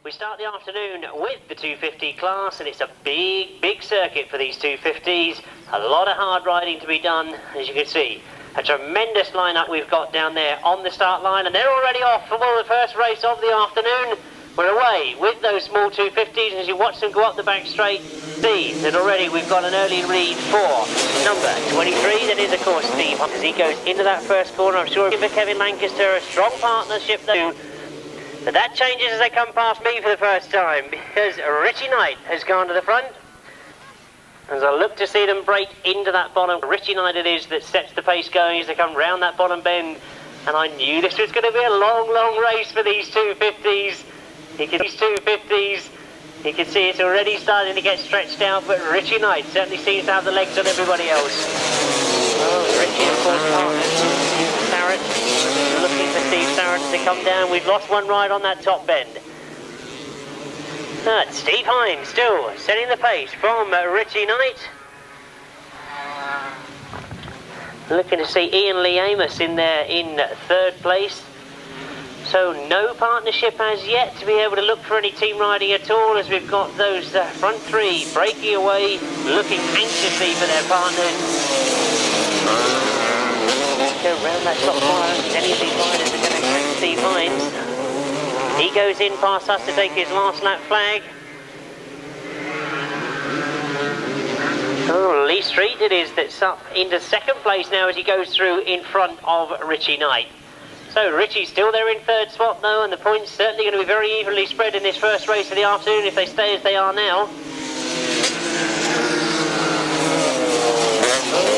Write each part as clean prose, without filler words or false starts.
We start the afternoon with the 250 class, and it's a big circuit for these 250s. A lot of hard riding to be done, as you can see. A tremendous lineup we've got down there on the start line, and they're already off for the first race of the afternoon. We're away with those small 250s, and as you watch them go up the back straight, see that already we've got an early lead for number 23. That is, of course, Steve. As he goes into that first corner, I'm sure for Kevin Lancaster, a strong partnership though. But that changes as they come past me for the first time, because Richie Knight has gone to the front. As I look to see them break into that bottom, Richie Knight it is that sets the pace going as they come round that bottom bend. And I knew this was going to be a long race for these 250s. You can see it's already starting to get stretched out, but Richie Knight certainly seems to have the legs on everybody else. Oh, Richie, of course, partners. S.E.R.A. looking for Steve S.E.R.A. to come down. We've lost one ride on that top bend. But Steve Hines still setting the pace from Richie Knight. Looking to see Ian Lee Amos in there in third place. So no partnership as yet to be able to look for any team riding at all, as we've got those front three breaking away, looking anxiously for their partners. Go round that top corner, any of these riders are going to catch Steve Hines. He goes in past us to take his last lap flag. Oh, Lee Street it is that's up into second place now as he goes through in front of Richie Knight. So Richie's still there in third spot though, and the points certainly going to be very evenly spread in this first race of the afternoon if they stay as they are now.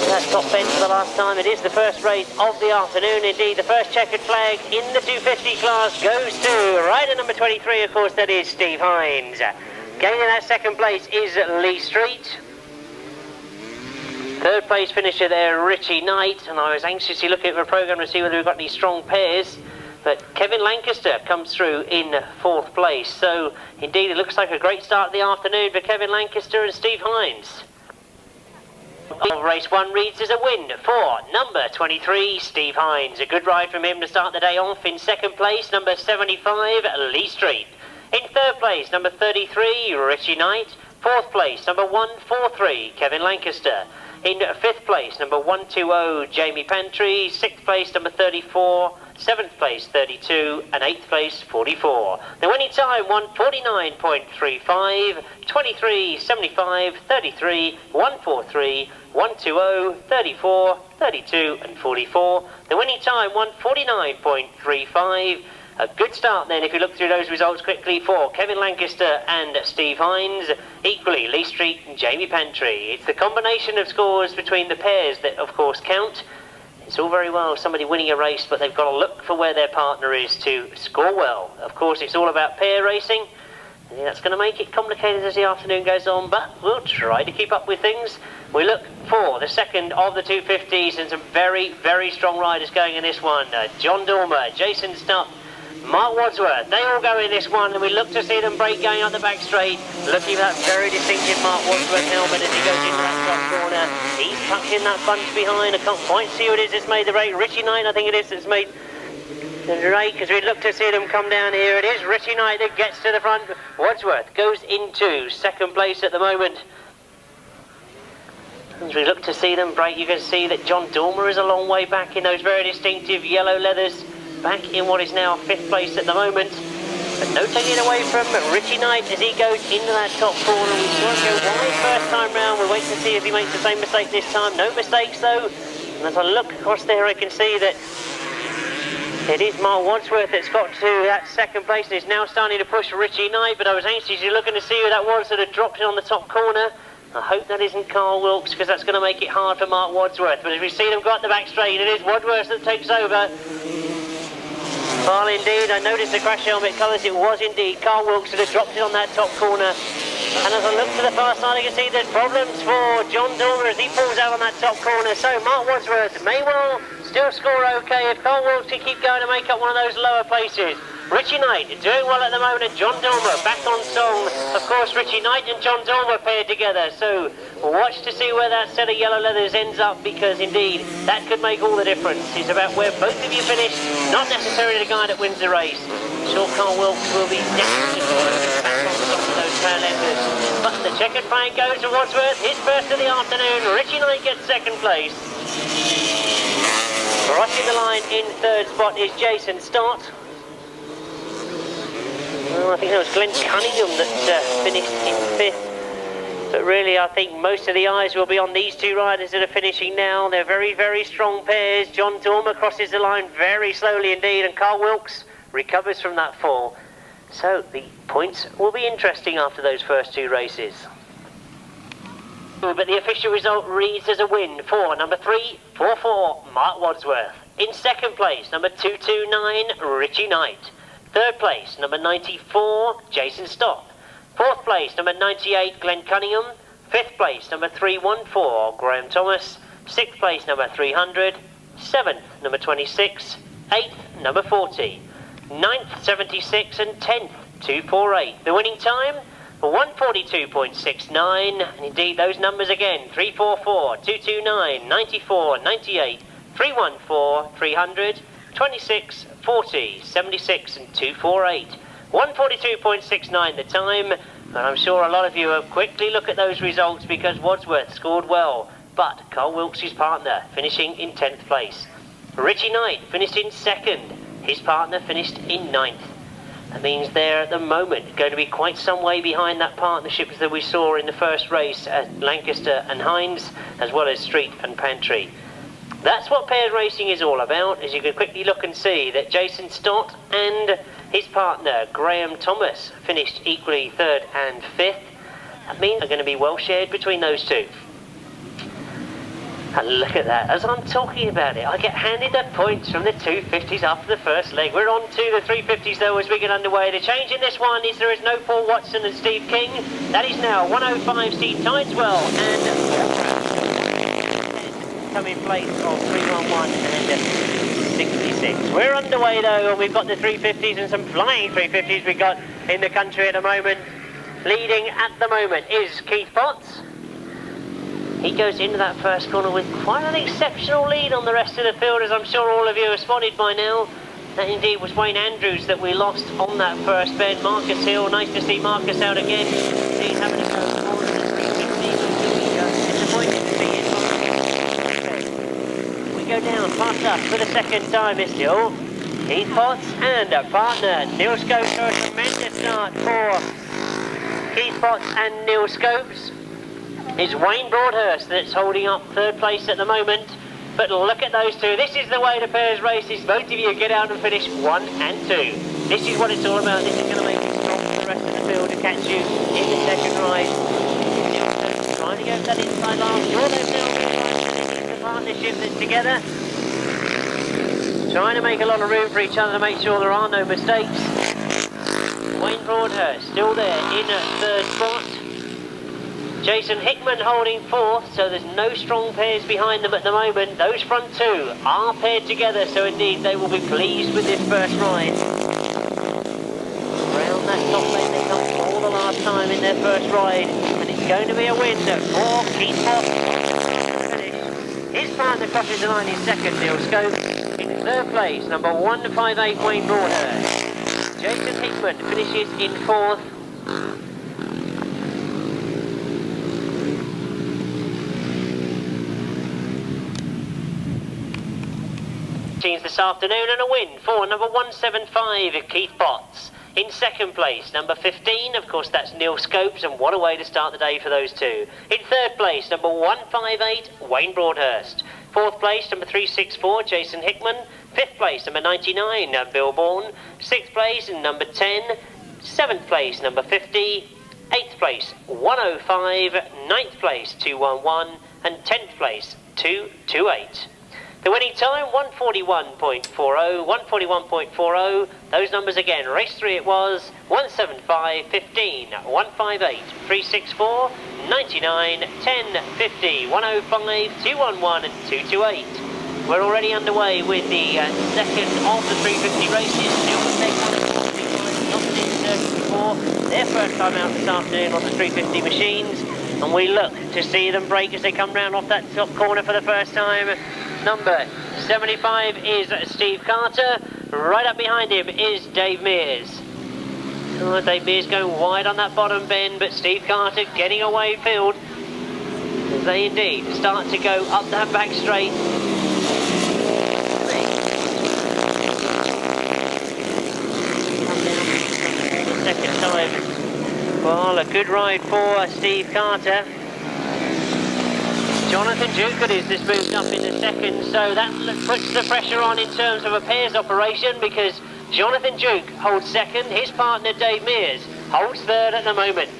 That top bend for the last time. It is the first race of the afternoon indeed. The first checkered flag in the 250 class goes to rider number 23, of course, that is Steve Hines. Gaining that second place is Lee Street. Third place finisher there, Richie Knight, and I was anxiously looking at the programme to see whether we've got any strong pairs, but Kevin Lancaster comes through in fourth place. So indeed it looks like a great start of the afternoon for Kevin Lancaster and Steve Hines. Race 1 reads as a win for number 23, Steve Hines. A good ride from him to start the day off. In second place, number 75, Lee Street. In third place, number 33, Richie Knight. Fourth place, number 143, Kevin Lancaster. In fifth place, number 120, Jamie Pantry. Sixth place, number 34. Seventh place, 32. And eighth place, 44. The winning time, 149.35. 23, 75, 33, 143, 120, 34, 32 and 44. The winning time, 149.35. A good start then if you look through those results quickly for Kevin Lancaster and Steve Hines. Equally, Lee Street and Jamie Pantry. It's the combination of scores between the pairs that of course count. It's all very well somebody winning a race, but they've got to look for where their partner is to score well. Of course it's all about pair racing. I think that's going to make it complicated as the afternoon goes on, but we'll try to keep up with things. We look for the second of the 250s and some very strong riders going in this one. John Dormer, Jason Stupp, Mark Wadsworth, they all go in this one, and we look to see them break going on the back straight. Looking at that very distinctive Mark Wadsworth helmet as he goes into that top corner. He's tucked in that bunch behind. I can't quite see who it is that's made the break. Richie Knight, I think it is, that's made the break, as we look to see them come down here. It is Richie Knight that gets to the front. Wadsworth goes into second place at the moment. As we look to see them break, you can see that John Dormer is a long way back in those very distinctive yellow leathers. Back in what is now fifth place at the moment. But no taking away from Richie Knight as he goes into that top corner. We saw him go wide first time round. We'll wait to see if he makes the same mistake this time. No mistakes though. And as I look across there, I can see that it is Mark Wadsworth that's got to that second place and is now starting to push Richie Knight. But I was anxiously looking to see who that was that had dropped in on the top corner. I hope that isn't Carl Wilkes, because that's going to make it hard for Mark Wadsworth. But as we see them go up the back straight, it is Wadsworth that takes over. Well, indeed, I noticed the crash helmet colours. It was indeed Carl Wilkes that had dropped it on that top corner. And as I look to the far side, I can see there's problems for John Dormer as he pulls out on that top corner. So Mark Wadsworth may well still score okay if Carl Wilkes can keep going to make up one of those lower places. Richie Knight doing well at the moment, and John Dormer back on song. Of course, Richie Knight and John Dormer paired together. So Watch to see where that set of yellow leathers ends up, because indeed that could make all the difference. It's about where both of you finish, not necessarily the guy that wins the race. Sure, Carl Wilkes will be definitely back on top of those tail enders. But the checkered flag goes to Wadsworth, his first of the afternoon. Richie Knight gets second place. Crossing the line in third spot is Jason Stott. Well, I think that was Glenn Cunningham that finished in fifth. But really, I think most of the eyes will be on these two riders that are finishing now. They're very, very strong pairs. John Dormer crosses the line very slowly indeed, and Carl Wilkes recovers from that fall. So the points will be interesting after those first two races. But the official result reads as a win for number 344, Mark Wadsworth. In second place, number 229, Richie Knight. Third place, number 94, Jason Stott. Fourth place, number 98, Glenn Cunningham. Fifth place, number 314, Graham Thomas. Sixth place, number 300. Seventh, number 26. Eighth, number 40. Ninth, 76, and 10th, 248. The winning time, 142.69. And indeed, those numbers again, 344, 229, 94, 98, 314, 300, 26, 40, 76, and 248. 142.69 the time, and I'm sure a lot of you will quickly look at those results because Wadsworth scored well, but Carl Wilkes' partner finishing in 10th place. Richie Knight finished in second, his partner finished in 9th. That means they're at the moment going to be quite some way behind that partnership that we saw in the first race at Lancaster and Hines, as well as Street and Pantry. That's what pairs racing is all about, as you can quickly look and see that Jason Stott and his partner Graham Thomas finished equally third and fifth. That means they're going to be well shared between those two. And look at that, as I'm talking about it, I get handed the points from the 250s after the first leg. We're on to the 350s though as we get underway. The change in this one is there is no Paul Watson and Steve King. That is now 105 Steve Tideswell and come in place of 311 and 66. We're underway though, and we've got the 350s and some flying 350s we've got in the country at the moment. Leading at the moment is Keith Potts. He goes into that first corner with quite an exceptional lead on the rest of the field, as I'm sure all of you have spotted by now. That indeed was Wayne Andrews that we lost on that first bend. Marcus Hill, nice to see Marcus out again. He's having a go forward to the 350. Disappointed to see him. We go down, past us for the second time, it's still Keith Potts and a partner, Neil Scopes. For a tremendous start for Keith Potts and Neil Scopes. It's Wayne Broadhurst that's holding up third place at the moment. But look at those two. This is the way the pairs races. Both of you get out and finish 1 and 2. This is what it's all about. This is going to make it strong for the rest of the field to catch you in the second ride. Trying to go for that inside line. You're there still. The partnership that's together. Trying to make a lot of room for each other to make sure there are no mistakes. Wayne Broadhurst still there in third spot. Jason Hickman holding fourth, so there's no strong pairs behind them at the moment. Those front two are paired together, so indeed they will be pleased with this first ride. Around that top lane they come for the last time in their first ride, and it's going to be a win for Keith Potts. His partner crosses the line in second, Neil Scopes. In third place, number 158, Wayne Broadhurst. Jason Hickman finishes in fourth. This afternoon, and a win for number 175, Keith Potts. In second place, number 15, of course that's Neil Scopes, and what a way to start the day for those two. In third place, number 158, Wayne Broadhurst. Fourth place, number 364, Jason Hickman. Fifth place, number 99, Bill Bourne. Sixth place, number 10. Seventh place, number 50. Eighth place, 105. Ninth place, 211. And 10th place, 228. The winning time, 141.40, 141.40. Those numbers again, race 3 it was, 175, 15, 158, 364, 99, 10, 50, 105, 211 and 228. We're already underway with the second of the 350 races. Their first time out this afternoon on the 350 machines. And we look to see them break as they come round off that top corner for the first time. Number 75 is Steve Carter. Right up behind him is Dave Mears. Oh, Dave Mears going wide on that bottom bend, but Steve Carter getting away field. They indeed start to go up that back straight. Second time. Well, a good ride for Steve Carter. Jonathan Duke has just moved up in the second, so that puts the pressure on in terms of a pairs operation, because Jonathan Duke holds second, his partner Dave Mears holds third at the moment.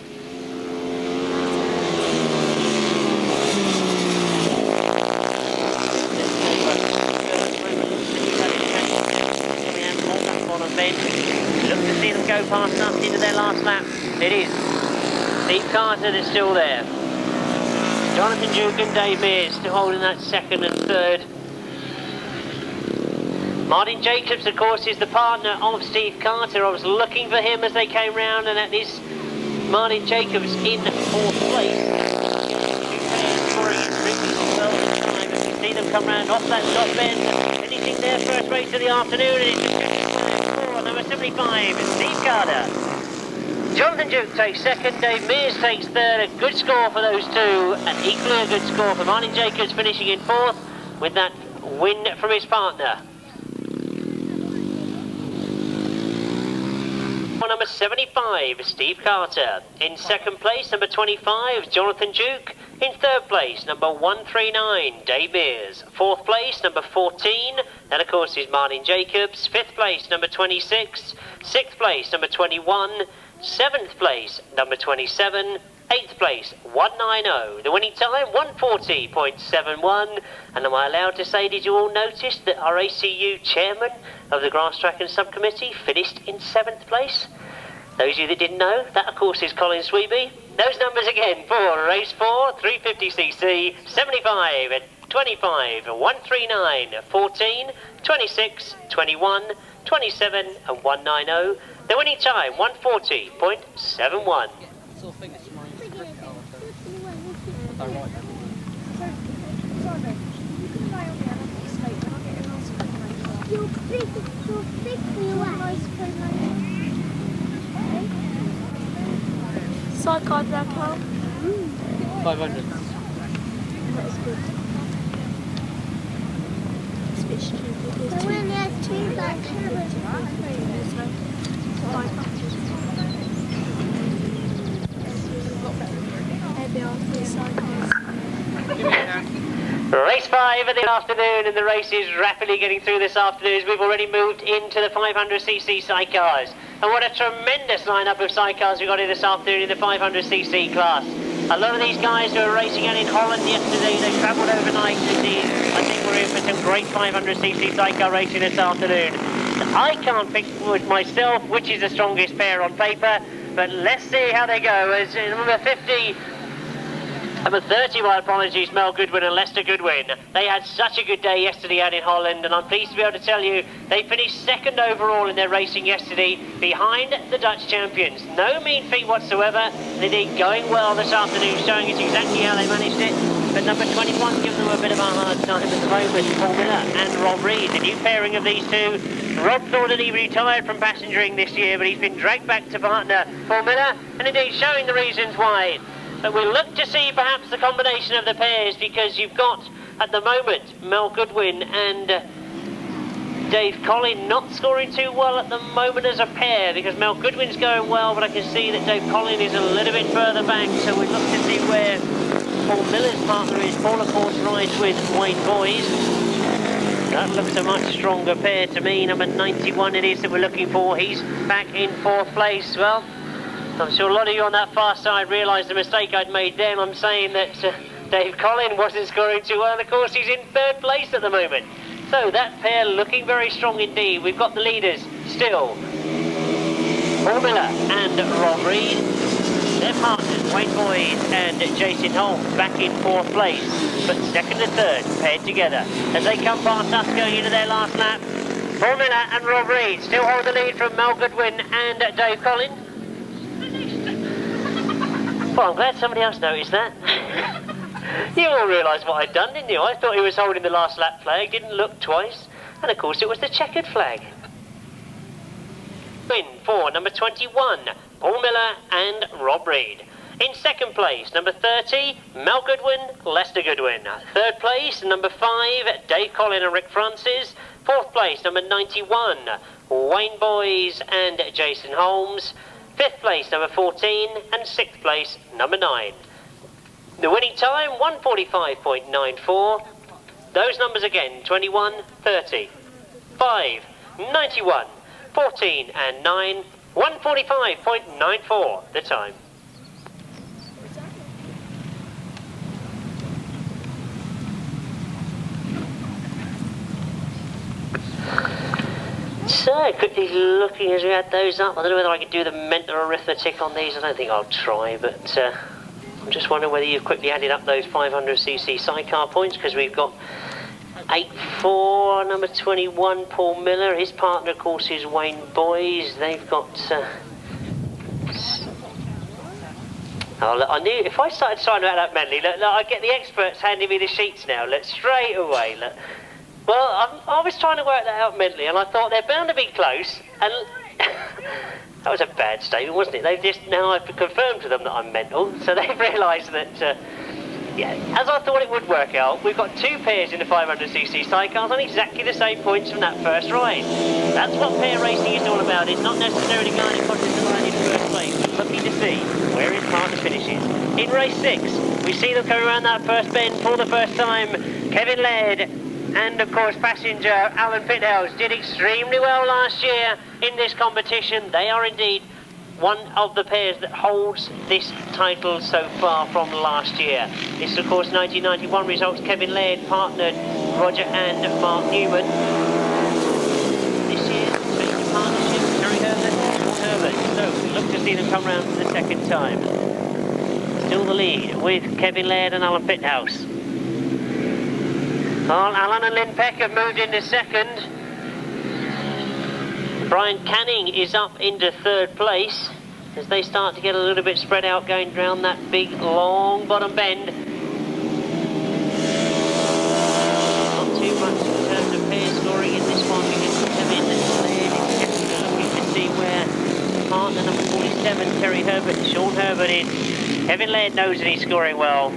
Look to see them go past us into their last lap. It is Steve Carter that's still there. Jonathan Duke and Dave Mears still holding that second and third. Martin Jacobs, of course, is the partner of Steve Carter. I was looking for him as they came round, and that is Martin Jacobs in fourth place. Scoring extremely well this time, as we see them come round off that top bend, finishing their first race of the afternoon, and it's number 75, Steve Carter. Jonathan Duke takes second, Dave Mears takes third. A good score for those two, and equally a good score for Martin Jacobs, finishing in fourth with that win from his partner. Number 75, Steve Carter. In second place, number 25, Jonathan Duke. In third place, number 139, Dave Mears. Fourth place, number 14, that of course is Martin Jacobs. Fifth place, number 26. Sixth place, number 21. Seventh place, number 27. Eighth place, 190. The winning time, 140.71. And am I allowed to say, did you all notice that our ACU chairman of the Grasstrack and subcommittee finished in 7th place? Those of you that didn't know, that of course is Colin Sweeby. Those numbers again for race 4, 350cc, 75, 25, 139, 14, 26, 21, 27 and 190. The winning time, 140.71. Sidecars Vaclav. 500. That is good. It's a bit stupid. So when there's two Race 5 of the afternoon, and the race is rapidly getting through this afternoon as we've already moved into the 500cc sidecars. And what a tremendous lineup of sidecars we've got in this afternoon in the 500cc class. A lot of these guys who were racing out in Holland yesterday, they travelled overnight indeed. I think we're in for some great 500cc sidecar racing this afternoon. I can't pick with myself which is the strongest pair on paper, but let's see how they go. As number 50, number 30, my apologies, Mel Goodwin and Lester Goodwin. They had such a good day yesterday out in Holland, and I'm pleased to be able to tell you they finished second overall in their racing yesterday behind the Dutch champions. No mean feat whatsoever, and indeed going well this afternoon, showing us exactly how they managed it. But number 21 giving them a bit of a hard time at the moment, Paul Miller and Rob Reed. The new pairing of these two. Rob thought that he retired from passengering this year, but he's been dragged back to partner Paul Miller, and indeed showing the reasons why. But we'll look to see perhaps the combination of the pairs, because you've got at the moment Mel Goodwin and Dave Colin not scoring too well at the moment as a pair, because Mel Goodwin's going well, but I can see that Dave Colin is a little bit further back, so we'll look to see where Paul Miller's partner is. Paul, of course, rides with Wayne Boys. That looks a much stronger pair to me. Number 91 it is that we're looking for. He's back in 4th place. Well, I'm sure a lot of you on that far side realise the mistake I'd made then. I'm saying that Dave Colin wasn't scoring too well, and of course he's in 3rd place at the moment. So that pair looking very strong indeed. We've got the leaders still, Paul Miller and Rob Reed. Their partners, Wayne Boyd and Jason Holmes, back in 4th place, but 2nd and 3rd paired together as they come past us going into their last lap. Paul Miller and Rob Reed still hold the lead from Mel Goodwin and Dave Colin. Well, I'm glad somebody else noticed that. You all realised what I'd done, didn't you? I thought he was holding the last lap flag, didn't look twice, and of course it was the checkered flag. Win for number 21, Paul Miller and Rob Reed. In second place, number 30, Mel Goodwin, Lester Goodwin. Third place, number 5, Dave Colin and Rick Francis. Fourth place, number 91, Wayne Boys and Jason Holmes. Fifth place, number 14, and sixth place, number 9. The winning time, 1:45.94. Those numbers again, 21, 30, 5, 91, 14 and 9, 1:45.94 the time. So, quickly looking as we add those up, I don't know whether I can do the mental arithmetic on these, I don't think I'll try, but I'm just wondering whether you've quickly added up those 500cc sidecar points, because we've got 8-4, number 21, Paul Miller. His partner, of course, is Wayne Boys. They've got... Oh, look, I knew if I started trying to add up mentally, look, I'd get the experts handing me the sheets now, look, straight away, look. Well, I was trying to work that out mentally, and I thought they're bound to be close, and... That was a bad statement, wasn't it? They've just, now I've confirmed to them that I'm mental, so they've realised that, yeah, as I thought it would work out, we've got two pairs in the 500cc sidecars on exactly the same points from that first ride. That's what pair racing is all about. It's not necessarily going to contest the line in first place, but looking to see where his partner finishes. In race 6, we see them coming around that first bend for the first time. Kevin Laird and, of course, passenger Alan Pithouse did extremely well last year in this competition. They are indeed one of the pairs that holds this title so far from last year. This is, of course, 1991 results. Kevin Laird partnered Roger and Mark Newman. This year, changing partnership, Terry Herbert. So, we look to see them come round for the second time. Still the lead with Kevin Laird and Alan Pithouse. Well, Alan and Lynn Peck have moved into second. Brian Canning is up into third place as they start to get a little bit spread out going round that big, long bottom bend. Not too much in terms of pair scoring in this one because Kevin Laird is definitely looking to see where partner number 47, Terry Herbert, Shaun Herbert is. Kevin Laird knows that he's scoring well.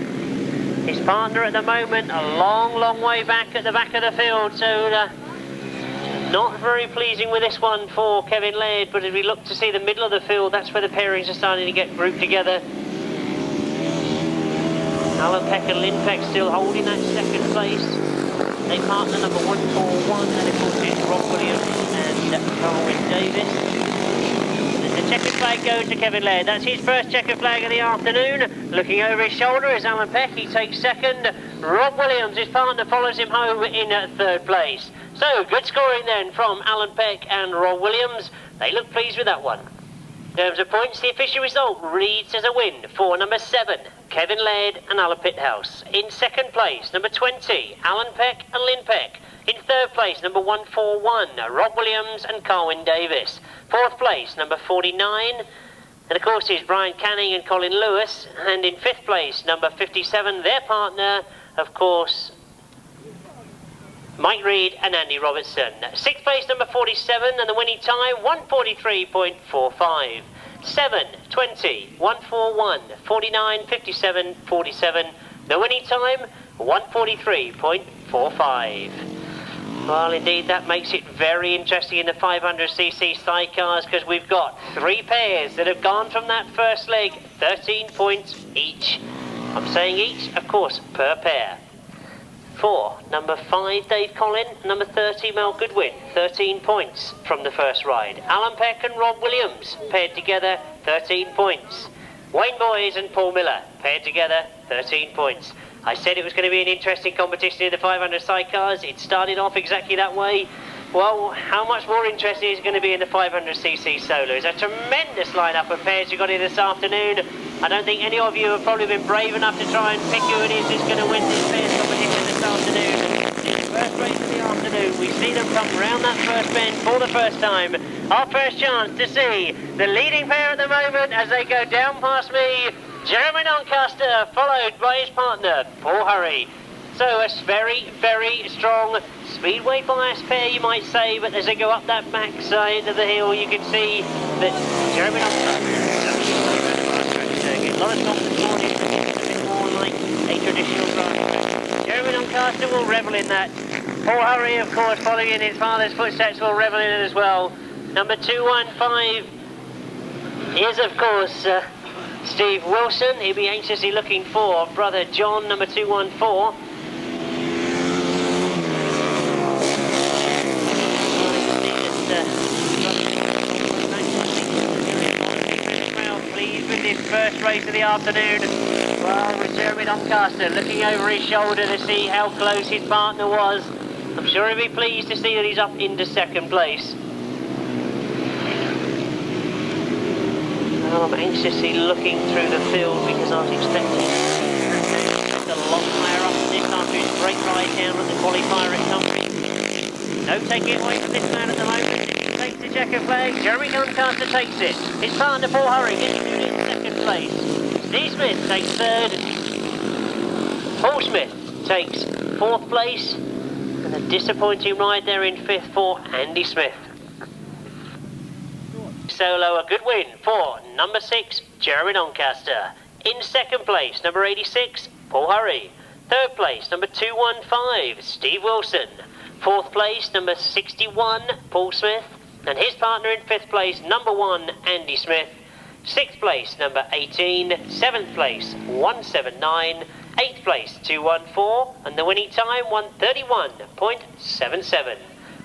His partner at the moment, a long, long way back at the back of the field, so not very pleasing with this one for Kevin Laird, but as we look to see the middle of the field, that's where the pairings are starting to get grouped together. Alan Peck and Lynn Peck still holding that second place. They partner number 141, and of course it's Rob Williams and Colin Davis. The checkered flag goes to Kevin Laird. That's his first checkered flag of the afternoon. Looking over his shoulder is Alan Peck. He takes second. Rob Williams, his partner, follows him home in third place. So, good scoring then from Alan Peck and Rob Williams. They look pleased with that one. In terms of points, the official result reads as a win for number 7, Kevin Laird and Alan Pithouse. In second place, number 20, Alan Peck and Lynn Peck. In third place, number 141, Rob Williams and Carwyn Davis. Fourth place, number 49, and of course is Brian Canning and Colin Lewis. And in fifth place, number 57, their partner, of course, Mike Reed and Andy Robertson. Sixth place, number 47, and the winning time, 1:43.45. 7, 20, 141, 49, 57, 47. The winning time, 1:43.45. Well, indeed, that makes it very interesting in the 500cc sidecars because we've got 3 pairs that have gone from that first leg, 13 points each. I'm saying each, of course, per pair. For number 5, Dave Colin, number 30, Mel Goodwin, 13 points from the first ride. Alan Peck and Rob Williams, paired together, 13 points. Wayne Boys and Paul Miller, paired together, 13 points. I said it was going to be an interesting competition in the 500 sidecars. It started off exactly that way. Well, how much more interesting is it going to be in the 500cc solos? A tremendous lineup of pairs you got in this afternoon. I don't think any of you have probably been brave enough to try and pick who it is that's going to win this pairs competition this afternoon. The first race of the afternoon, we see them come round that first bend for the first time. Our first chance to see the leading pair at the moment as they go down past me. Jeremy Doncaster, followed by his partner, Paul Hurry. So a very, very strong speedway bias pair, you might say, but as they go up that back side of the hill, you can see that Jeremy Doncaster, a lot of stops this morning, a bit more like a traditional run. Jeremy Doncaster will revel in that. Paul Hurry, of course, following in his father's footsteps, will revel in it as well. Number 215 is, of course, Steve Wilson. He'll be anxiously looking for brother John, number 214. Pleased with this first race of the afternoon. Well, with Jeremy Doncaster looking over his shoulder to see how close his partner was. I'm sure he'll be pleased to see that he's up into second place. Well, I'm anxiously looking through the field because I was expecting a lot higher up than this after his great ride down at the qualifier at Kinchin. No taking away from this man at the moment. Takes the checker flag. Jeremy Doncaster takes it. His partner Paul Hurry gets him in second place. Steve Smith takes third. Paul Smith takes fourth place. And a disappointing ride there in fifth for Andy Smith. Solo, a good win for number 6, Jeremy Doncaster. In second place, number 86, Paul Hurry. Third place, number 215, Steve Wilson. Fourth place, number 61, Paul Smith. And his partner in fifth place, number 1, Andy Smith. Sixth place, number 18. Seventh place, 179. Eighth place, 214. And the winning time, 131.77.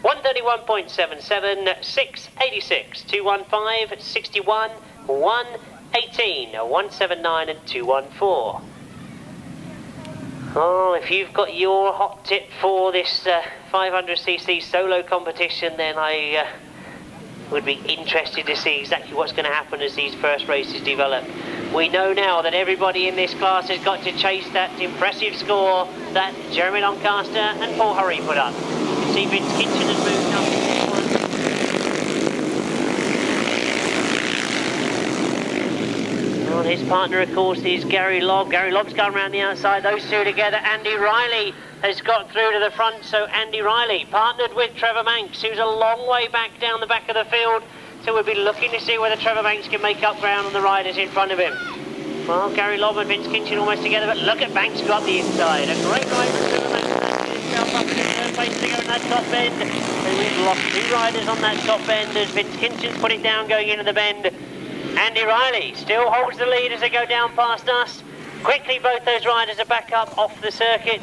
131.77, 686, 215, 61, 118, 179 and 214. Oh, if you've got your hot tip for this 500cc solo competition, then I would be interested to see exactly what's going to happen as these first races develop. We know now that everybody in this class has got to chase that impressive score that Jeremy Doncaster and Paul Hurry put up. You see Vince Kinchin has moved up in this one. Well, his partner, of course, is Gary Lobb. Gary Lobb's gone around the outside. Those two together. Andy Riley has got through to the front. So Andy Riley partnered with Trevor Banks, who's a long way back down the back of the field. So we'll be looking to see whether Trevor Banks can make up ground on the riders in front of him. Well, Gary Lobb and Vince Kinchin almost together, but look at Banks go up the inside. A great ride from Trevor Banks. Himself up in the third place to go in that top bend. And we've lost two riders on that top bend as Vince Kinchin's put it down going into the bend. Andy Riley still holds the lead as they go down past us. Quickly both those riders are back up off the circuit.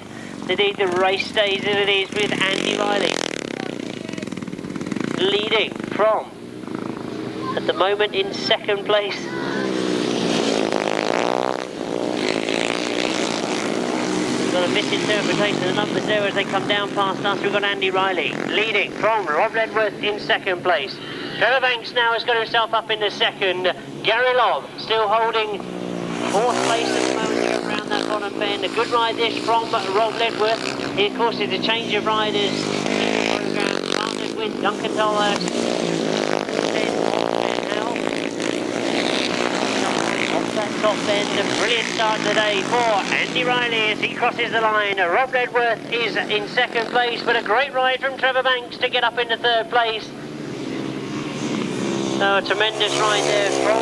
Indeed, the race stays as it is with Andy Riley leading from, at the moment, in second place. We've got a misinterpretation of the numbers there as they come down past us. We've got Andy Riley leading from Rob Ledwith in second place. Trevor Banks now has got himself up in the second. Gary Lobb still holding fourth place at the moment to go around that bottom bend. A good ride this from Rob Ledwith. He, of course, is a change of riders in the program, partnered with Duncan Tolhurst. Off that top bend, a brilliant start today for Andy Riley as he crosses the line. Rob Ledwith is in second place, but a great ride from Trevor Banks to get up into third place. So a tremendous ride there from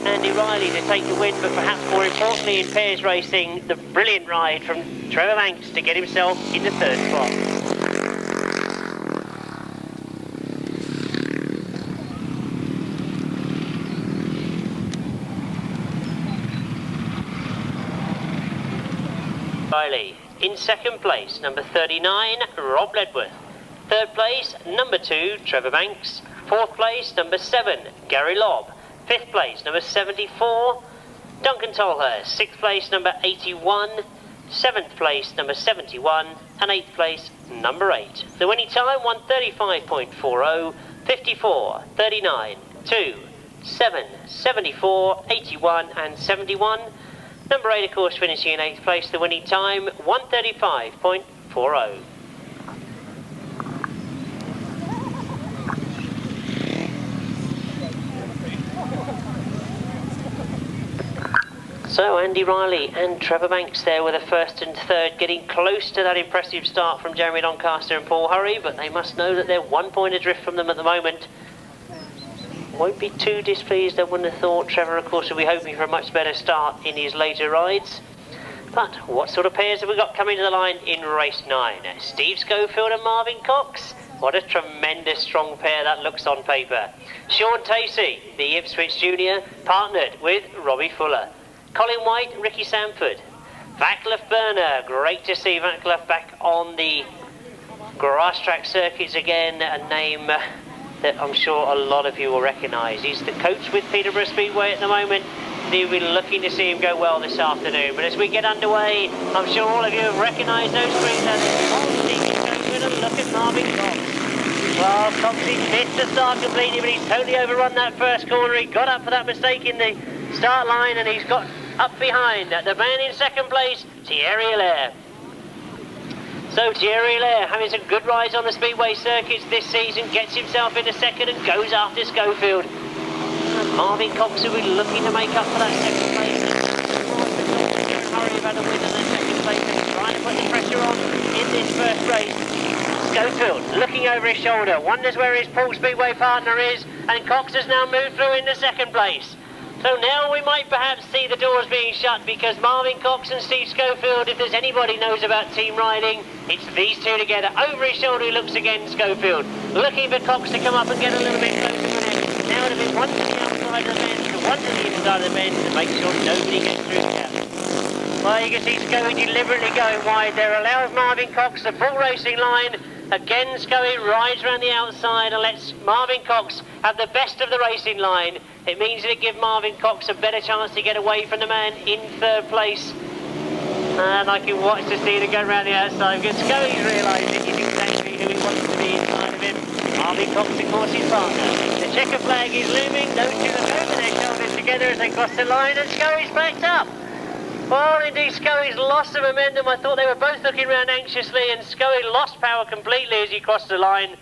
Andy Riley to take the win, but perhaps more importantly in pairs racing, the brilliant ride from Trevor Banks to get himself in the third spot. Riley in second place, number 39, Rob Ledwith. Third place, number 2, Trevor Banks. Fourth place, number 7, Gary Lobb. Fifth place, number 74, Duncan Tolhurst. Sixth place, number 81. Seventh place, number 71. And eighth place, number 8. The winning time, 1:35.40, 54, 39, 2, 7, 74, 81 and 71. Number 8, of course, finishing in 8th place. The winning time, 1:35.40. So Andy Riley and Trevor Banks there with a first and third, getting close to that impressive start from Jeremy Doncaster and Paul Hurry, but they must know that they're 1 point adrift from them at the moment. Won't be too displeased, I wouldn't have thought. Trevor, of course, will be hoping for a much better start in his later rides. But what sort of pairs have we got coming to the line in race 9? Steve Schofield and Marvyn Cox. What a tremendous strong pair that looks on paper. Shaun Tacey, the Ipswich junior, partnered with Robbie Fuller. Colin White, Ricky Sandford. Vaclav Verner, great to see Vaclav back on the Grasstrack circuits again, a name that I'm sure a lot of you will recognise. He's the coach with Peterborough Speedway at the moment. You'll be looking to see him go well this afternoon. But as we get underway, I'm sure all of you have recognised those three letters. And look at Marvyn Cox. Well, Cox missed the start completely, but he's totally overrun that first corner. He got up for that mistake in the start line, and he's got up behind the man in second place, S.E.R.A. So S.E.R.A. having some good rides on the Speedway circuits this season, gets himself into second and goes after Schofield. And Marvyn Cox will be looking to make up for that second place. Hurry about a win in that second place and trying to put the pressure on in this first race. Schofield looking over his shoulder, wonders where his Paul Speedway partner is, and Cox has now moved through into second place. So now we might perhaps see the doors being shut, because Marvyn Cox and Steve Schofield, if there's anybody knows about team riding, it's these two together. Over his shoulder he looks again, Schofield, looking for Cox to come up and get a little bit closer with him. Now it'll be one to the outside of the bend, one to the inside of the bend to make sure nobody gets through here. Well, you can see Scoey deliberately going wide there, allows Marvyn Cox the full racing line. Again, Scoey rides around the outside and lets Marvyn Cox have the best of the racing line. It means that it gives Marvyn Cox a better chance to get away from the man in third place. And I can watch the stealer go around the outside, because Scoey's realising he's exactly who he wants to be inside of him. Marvyn Cox, of course, his partner. The checker flag is looming, those two are moving their shoulders together as they cross the line, and Scoey's backed up. Well, indeed, Scoey's lost the momentum. I thought they were both looking around anxiously, and Scoey lost power completely as he crossed the line.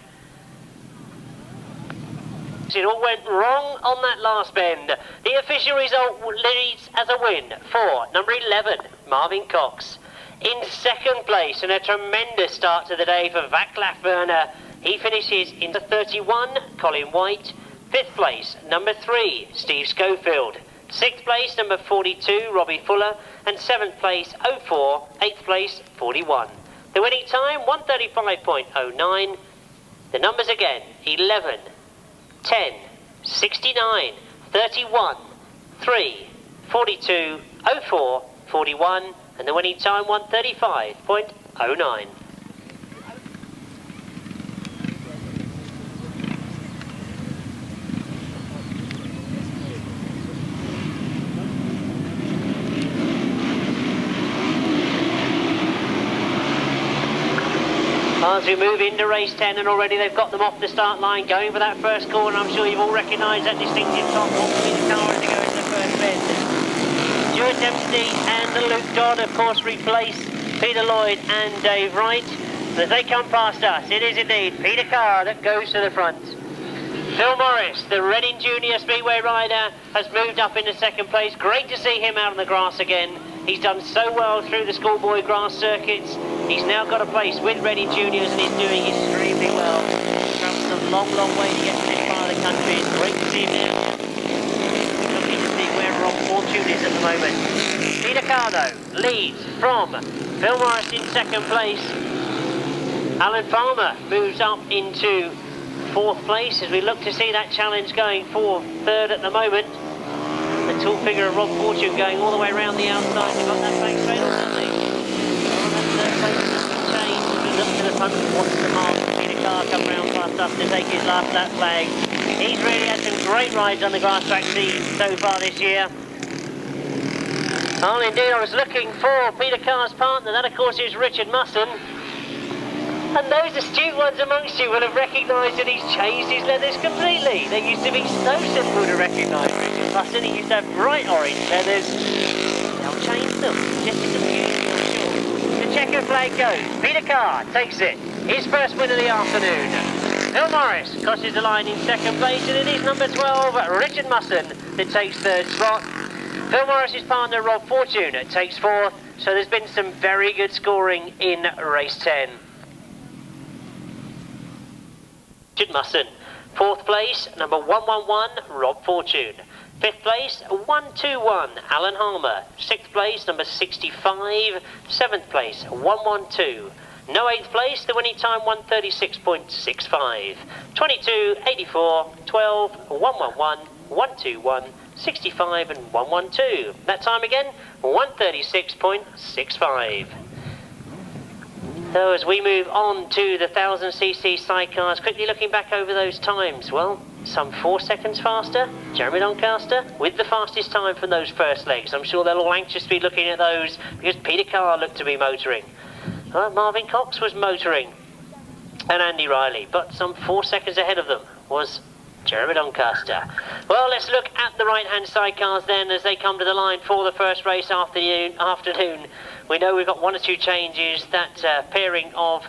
It all went wrong on that last bend. The official result leads as a win for number 11, Marvyn Cox. In second place, and a tremendous start to the day for Vaclav Verner. He finishes in the 31, Colin White. 5th place, number 3, Steve Schofield. 6th place, number 42, Robbie Fuller. And 7th place, 04, 8th place, 41. The winning time, 1:35.09. The numbers again, 11, 10, 69, 31, 3, 42, 04, 41. And the winning time, 1:35.09. As we move into race 10, and already they've got them off the start line, going for that first corner. I'm sure you've all recognised that distinctive top one between the car as they go into the first bend. Stuart Dempsey and Luke Dodd, of course, replace Peter Lloyd and Dave Wright. And as they come past us, it is indeed Peter Carr that goes to the front. Phil Morris, the Reading Junior Speedway rider, has moved up into second place. Great to see him out on the grass again. He's done so well through the schoolboy grass circuits. He's now got a place with Reading Juniors, and he's doing extremely well. He's travelled a long, long way to get to this part of the country. It's great to see him now. Looking to see where Rob Fortune is at the moment. Peter Carr, though, leads from Phil Morris in second place. Alan Farmer moves up into 4th place as we look to see that challenge going for 3rd at the moment. The tall figure of Rob Fortune going all the way around the outside. They've got that flag straight on, haven't they? Well, that 3rd place has been changed. As we look to the front, watch the mark. Peter Carr come round past us to take his last lap flag. He's really had some great rides on the Grasstrack scene so far this year. Oh, indeed, I was looking for Peter Carr's partner. That, of course, is Richard Mussen. And those astute ones amongst you will have recognised that he's changed his leathers completely. They used to be so simple to recognise Richard Mussen. He used to have bright orange leathers. They'll change them, just to confuse you, I'm sure. The checker flag goes. Peter Carr takes it. His first win of the afternoon. Phil Morris crosses the line in second place, and it is number 12, Richard Mussen, that takes 3rd spot. Phil Morris's partner Rob Fortune takes 4th, so there's been some very good scoring in race 10. Mussen. 4th place, number 111, Rob Fortune. 5th place, 121, Alan Harmer. 6th place, number 65. 7th place, 112. No 8th place, the winning time 136.65. 22, 84, 12, 111, 121, 65 and 112. That time again, 136.65. So as we move on to the 1000cc sidecars, quickly looking back over those times, well, some 4 seconds faster, Jeremy Doncaster with the fastest time from those first legs. I'm sure they're all anxious to be looking at those because Peter Carr looked to be motoring. Marvyn Cox was motoring and Andy Riley, but some 4 seconds ahead of them was Jeremy Doncaster. Well, let's look at the right-hand sidecars then as they come to the line for the first race afternoon. We know we've got 1 or 2 changes. That pairing of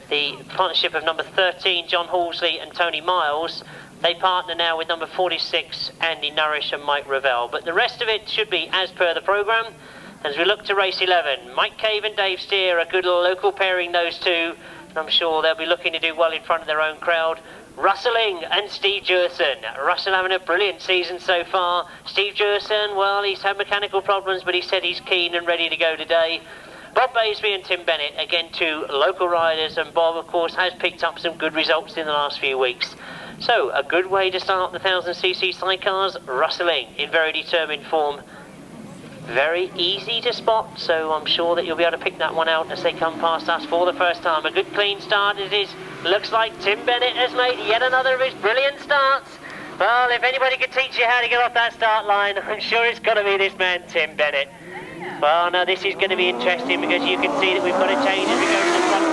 the partnership of number 13, John Halsley and Tony Miles. They partner now with number 46, Andy Nourish and Mike Ravel. But the rest of it should be as per the programme. As we look to race 11, Mike Cave and Dave S.E.R.A, a good local pairing, those two. And I'm sure they'll be looking to do well in front of their own crowd. Russelling and Steve Dewison. Russell having a brilliant season so far. Steve Dewison, well, he's had mechanical problems, but he said he's keen and ready to go today. Bob Baseby and Tim Bennett, again 2 local riders, and Bob, of course, has picked up some good results in the last few weeks. So, a good way to start the 1000cc sidecars. Russelling in very determined form. Very easy to spot, so I'm sure that you'll be able to pick that one out as they come past us for the first time. A good clean start it is. Looks like Tim Bennett has made yet another of his brilliant starts. Well, if anybody could teach you how to get off that start line, I'm sure it's got to be this man, Tim Bennett. Well, now this is going to be interesting because you can see that we've got a change as we go to the front.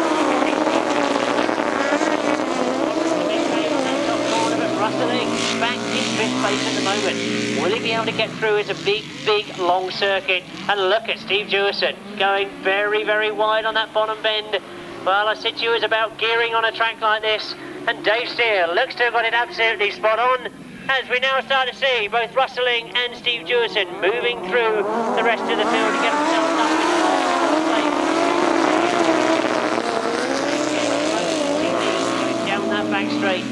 Russelling back in 5th place at the moment. Will he be able to get through? It's a big, long circuit. And look at Steve Dewison going very, very wide on that bottom bend. Well, I said to you, it's about gearing on a track like this. And Dave S.E.R.A looks to have got it absolutely spot on. As we now start to see both Russelling and Steve Dewison moving through the rest of the field to get themselves up in the place. Down that back straight.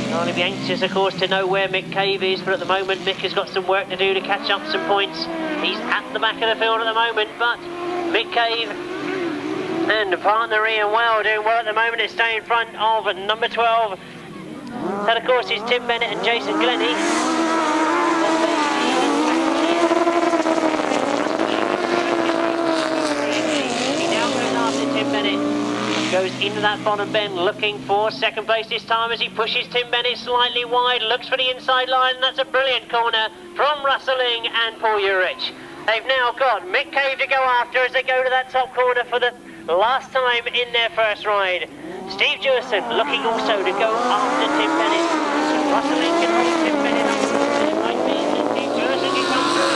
I'll be anxious, of course, to know where Mick Cave is, but at the moment Mick has got some work to do to catch up some points. He's at the back of the field at the moment, but Mick Cave and partner Ian Well doing well at the moment is staying in front of number 12. That, of course, is Tim Bennett and Jason Glennie. He now goes after Tim Bennett. Goes into that bottom bend looking for second place this time as he pushes Tim Bennett slightly wide, looks for the inside line, and that's a brilliant corner from Russelling and Paul Urich. They've now got Mick Cave to go after as they go to that top corner for the last time in their first ride. Steve Dewison looking also to go after Tim Bennett. Russelling can hold Tim Bennett up. Steve Dewison can come through.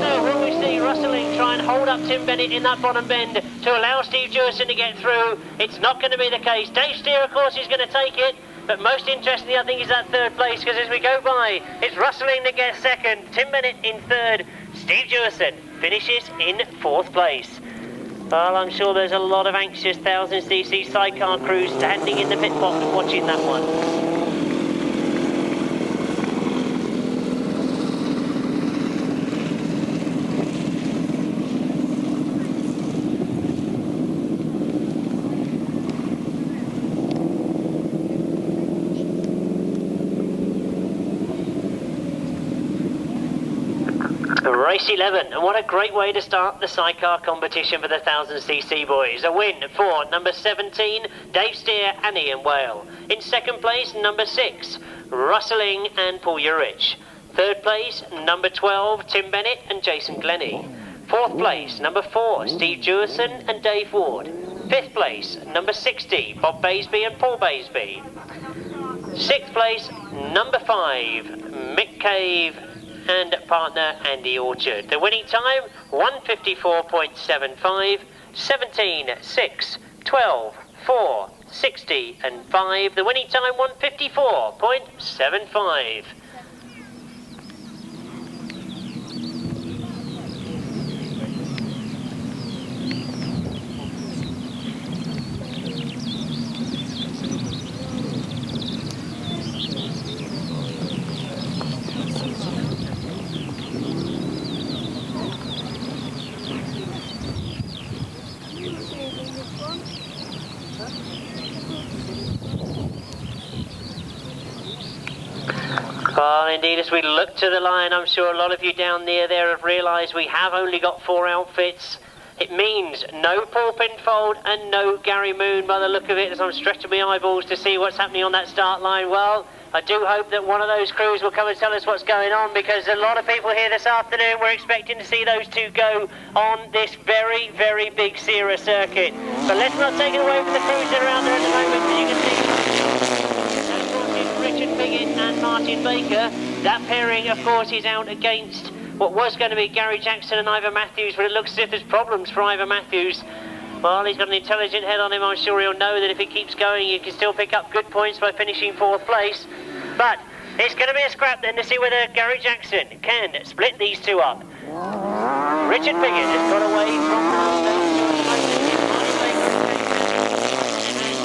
So will we see Russelling try and hold up Tim Bennett in that bottom bend to allow Steve Dewison to get through? It's not going to be the case. Dave S.E.R.A, of course, is going to take it. But most interestingly, I think, is that 3rd place, because as we go by, it's Russelling that gets 2nd, Tim Bennett in 3rd, Steve Dewison finishes in 4th place. Well, I'm sure there's a lot of anxious 1000cc sidecar crews standing in the pit box watching that one. Race 11, and what a great way to start the sidecar competition for the 1000cc boys. A win for number 17, Dave S.E.R.A and Ian Whale. In 2nd place, number 6, Russelling and Paul Urich. 3rd place, number 12, Tim Bennett and Jason Glennie. 4th place, number 4, Steve Dewison and Dave Ward. 5th place, number 60, Bob Baseby and Paul Baseby. 6th place, number 5, Mick Cave and partner Andy Orchard. The winning time, 1:54.75, 17, 6, 12, 4, 60 and 5. The winning time, 1:54.75. Well, indeed, as we look to the line, I'm sure a lot of you down near there have realised we have only got 4 outfits. It means no Paul Pinfold and no Gary Moon by the look of it, as I'm stretching my eyeballs to see what's happening on that start line. Well, I do hope that one of those crews will come and tell us what's going on, because a lot of people here this afternoon were expecting to see those two go on this very, very big S.E.R.A circuit. But let's not take it away from the crews that are out there at the moment, as you can see. Richard Piggott and Martin Baker. That pairing, of course, is out against what was going to be Gary Jackson and Ivor Matthews, but it looks as if there's problems for Ivor Matthews. Well, he's got an intelligent head on him. I'm sure he'll know that if he keeps going, he can still pick up good points by finishing 4th place. But it's going to be a scrap then to see whether Gary Jackson can split these two up. Richard Piggott has got away from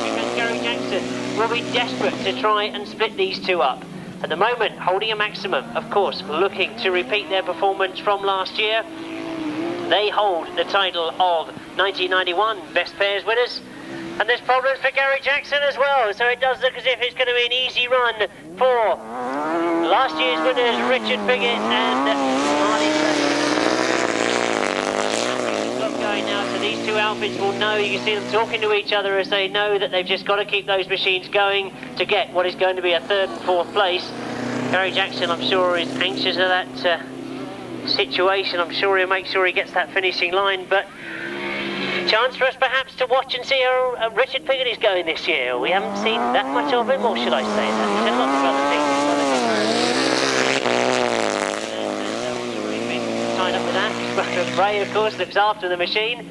because Gary Jackson will be desperate to try and split these two up. At the moment, holding a maximum, of course, looking to repeat their performance from last year. They hold the title of 1991 Best Pairs winners. And there's problems for Gary Jackson as well, so it does look as if it's going to be an easy run for last year's winners, Richard Piggott and Martin Baker. Going now, so these two outfits will know. You can see them talking to each other as they know that they've just got to keep those machines going to get what is going to be a 3rd and 4th place. Gary Jackson, I'm sure, is anxious of that situation. I'm sure he'll make sure he gets that finishing line, but chance for us perhaps to watch and see how Richard Piggott is going this year. We haven't seen that much of him, or should I say that? We've seen lots of other things. Tied up with that. Ray, of course, looks after the machine.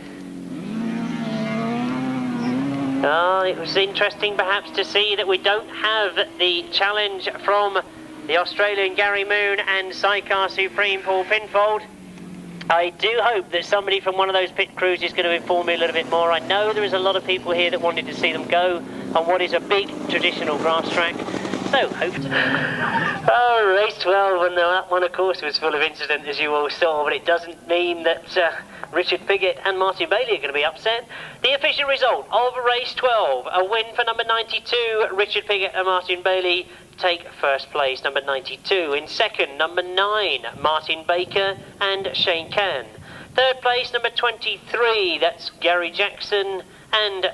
Oh, it was interesting perhaps to see that we don't have the challenge from the Australian Gary Moon and Sidecar Supreme Paul Pinfold. I do hope that somebody from one of those pit crews is going to inform me a little bit more. I know there is a lot of people here that wanted to see them go on what is a big traditional grass track. So, oh, race 12, and that one, of course, was full of incident, as you all saw, but it doesn't mean that Richard Piggott and Martin Bailey are going to be upset. The official result of race 12, a win for number 92, Richard Piggott and Martin Bailey take 1st place. Number 92 in 2nd, number 9, Martin Baker and Shane Can. 3rd place, number 23, that's Gary Jackson and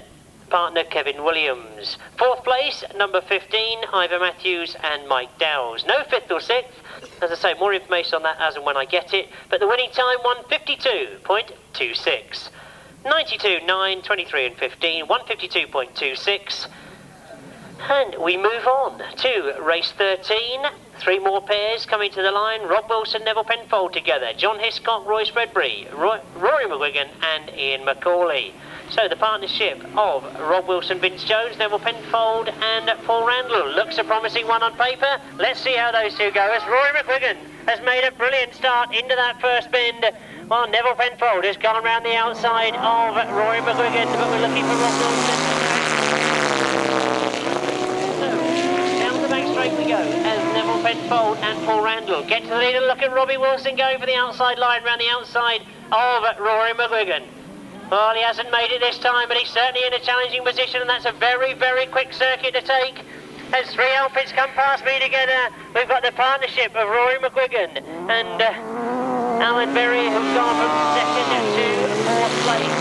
partner Kevin Williams. 4th place, number 15, Ivor Matthews and Mike Dowles. No 5th or 6th. As I say, more information on that as and when I get it. But the winning time, 1:52.26. 92, 9, 23 and 15, 1:52.26. And we move on to race 13. 3 more pairs coming to the line. Rob Wilson, Neville Penfold together. John Hiscock, Roy Spreadbury, Rory McGuigan and Ian Macaulay. So the partnership of Rob Wilson, Vince Jones, Neville Penfold and Paul Randall looks a promising one on paper. Let's see how those two go, as Rory McGuigan has made a brilliant start into that first bend, while Neville Penfold has gone around the outside of Rory McGuigan, but we're looking for Rob Wilson. So, down the back straight we go, as Neville Penfold and Paul Randall get to the lead, and look at Robbie Wilson going for the outside line, around the outside of Rory McGuigan. Well, he hasn't made it this time, but he's certainly in a challenging position, and that's a very, very quick circuit to take. As 3 outfits come past me together, we've got the partnership of Rory McGuigan and Alan Berry, who've gone from 2nd to 4th place.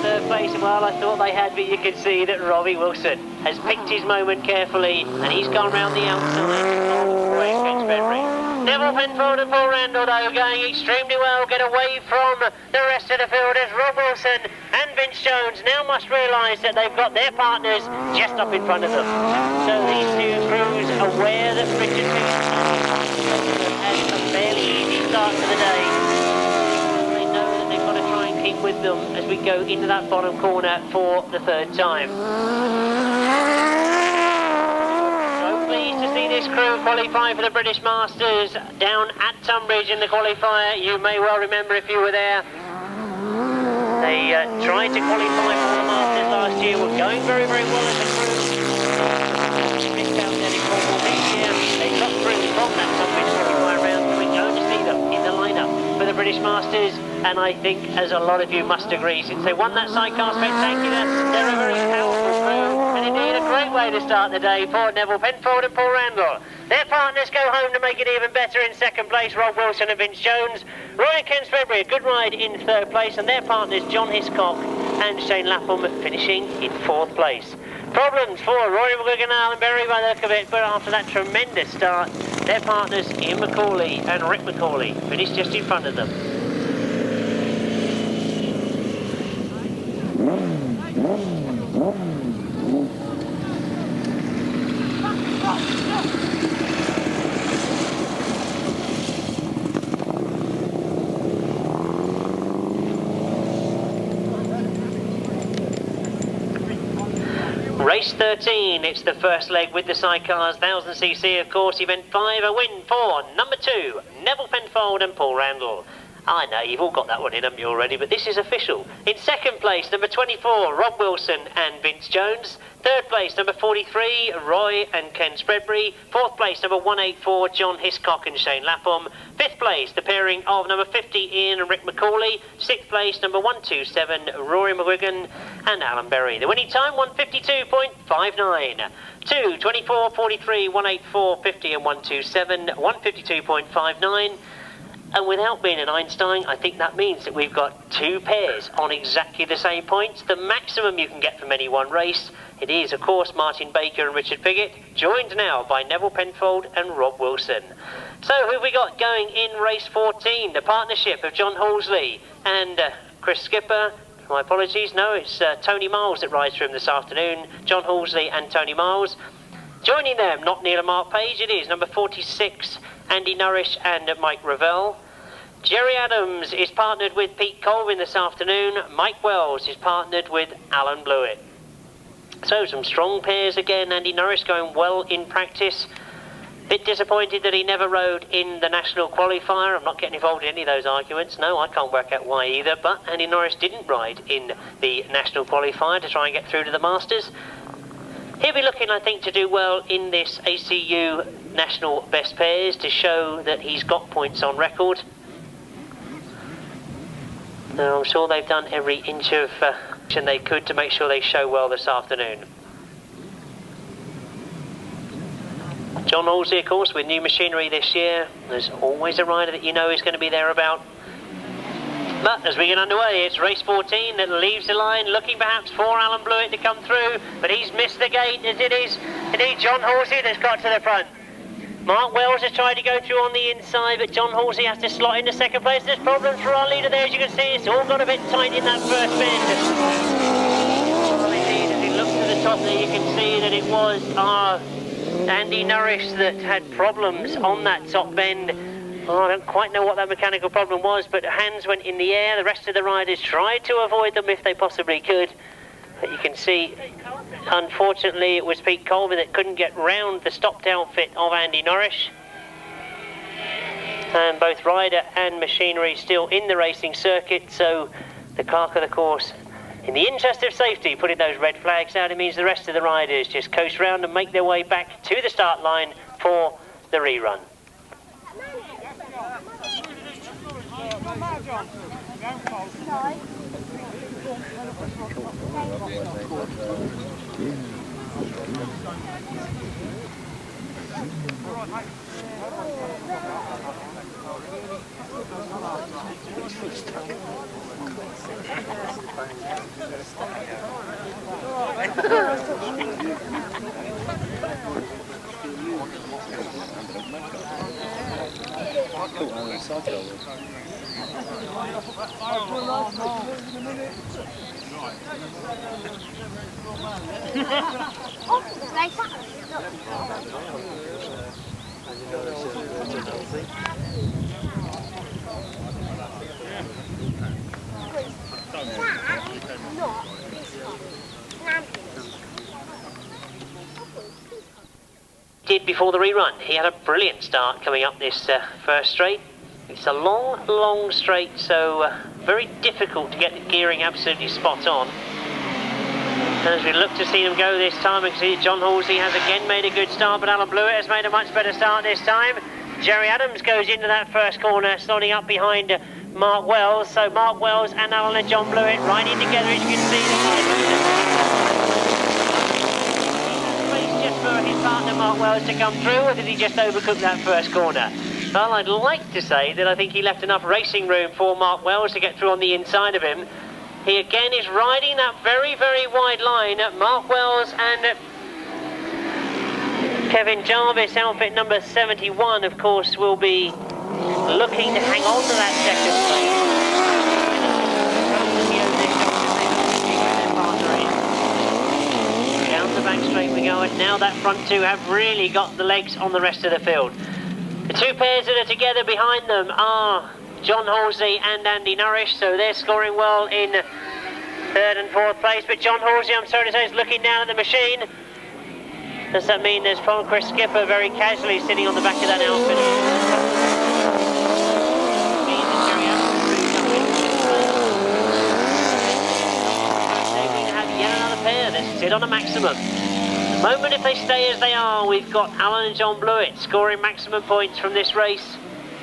3rd place, well, I thought they had, but you can see that Robbie Wilson has picked his moment carefully, and he's gone round the outside of Roy Spreadbury. Neville Penfold and Paul Randall, though, going extremely well, get away from the rest of the field, as Rob Wilson and Vince Jones now must realise that they've got their partners just up in front of them. So these two crews aware that Richard Piggott has a fairly easy start to the day. They know that they've got to try and keep with them as we go into that bottom corner for the 3rd time. To see this crew qualify for the British Masters down at Tunbridge in the qualifier. You may well remember if you were there. They tried to qualify for the Masters last year, were going very, very well as a crew. Missed out their informal this year. They got through from that Tunbridge qualifier round, so we're going to see them in the lineup for the British Masters. And I think, as a lot of you must agree, since they won that Sidecar Spectacular, they're a very powerful crew, and indeed a great great way to start the day for Neville Penfold and Paul Randall. Their partners go home to make it even better in second place, Rob Wilson and Vince Jones. Roy and Ken February, a good ride in third place, and their partners John Hiscock and Shane Lapham finishing in fourth place. Problems for Rory McGuigan and Alan Berry by the look of it, but after that tremendous start, their partners Ian McCauley and Rick McCauley finished just in front of them. Race 13, it's the first leg with the Sidecars, 1000cc of course, event 5, a win for number 2, Neville Penfold and Paul Randall. I know, you've all got that one in, haven't you, already, but this is official. In second place, number 24, Rob Wilson and Vince Jones. Third place, number 43, Roy and Ken Spreadbury. Fourth place, number 184, John Hiscock and Shane Lapham. Fifth place, the pairing of number 50, Ian and Rick McCauley. Sixth place, number 127, Rory McGuigan and Alan Berry. The winning time, 152.59. 2, 24, 43, 184, 50 and 127, 152.59. And without being an Einstein, I think that means that we've got two pairs on exactly the same points. The maximum you can get from any one race. It is, of course, Martin Baker and Richard Piggott, joined now by Neville Penfold and Rob Wilson. So who have we got going in race 14? The partnership of John Halsley and Chris Skipper. My apologies, no, it's Tony Miles that rides for him this afternoon. John Halsley and Tony Miles. Joining them, not Neil and Mark Page, it is number 46, Andy Nourish and Mike Ravel. Jerry Adams is partnered with Pete Colvin this afternoon. Mike Wells is partnered with Alan Blewett. So some strong pairs again. Andy Norris going well in practice. Bit disappointed that he never rode in the national qualifier. I'm not getting involved in any of those arguments. No, I can't work out why either. But Andy Norris didn't ride in the national qualifier to try and get through to the Masters. He'll be looking, I think, to do well in this ACU National Best Pairs to show that he's got points on record. Now, I'm sure they've done every inch of action they could to make sure they show well this afternoon. John Halsey, of course, with new machinery this year. There's always a rider that you know is going to be thereabout. But as we get underway, it's race 14 that leaves the line, looking perhaps for Alan Blewett to come through, but he's missed the gate as it is indeed John Halsey that's got to the front. Mark Wells has tried to go through on the inside, but John Halsey has to slot into second place. There's problems for our leader there, as you can see. It's all got a bit tight in that first bend. Well, indeed, as he looks to the top there, you can see that it was Andy Nourish that had problems on that top bend. Oh, I don't quite know what that mechanical problem was, but hands went in the air. The rest of the riders tried to avoid them if they possibly could. But you can see, unfortunately, it was Pete Colvin that couldn't get round the stopped outfit of Andy Norris. And both rider and machinery still in the racing circuit, so the clerk of the course, in the interest of safety, putting those red flags out. It means the rest of the riders just coast round and make their way back to the start line for the rerun. Did before the rerun. He had a brilliant start coming up this first straight. It's a long straight, so very difficult to get the gearing absolutely spot on. And as we look to see them go this time, we can see John Halsey has again made a good start, but Alan Blewett has made a much better start this time. Jerry Adams goes into that first corner, slotting up behind Mark Wells. So Mark Wells and Alan and John Blewett riding together, as you can see. to Mark Wells to come through, or did he just overcook that first corner? Well, I'd like to say that I think he left enough racing room for Mark Wells to get through on the inside of him. He again is riding that very, very wide line. Mark Wells and Kevin Jarvis, outfit number 71, of course, will be looking to hang on to that second place. Down the back straight we go, and now that front two have really got the legs on the rest of the field. The two pairs that are together behind them are John Halsey and Andy Nourish, so they're scoring well in third and fourth place. But John Halsey, I'm sorry to say, is looking down at the machine. Does that mean there's Paul Chris Skipper very casually sitting on the back of that outfit? They're going to have yet another pair that sit on a maximum. The moment if they stay as they are, we've got Alan and John Blewett scoring maximum points from this race.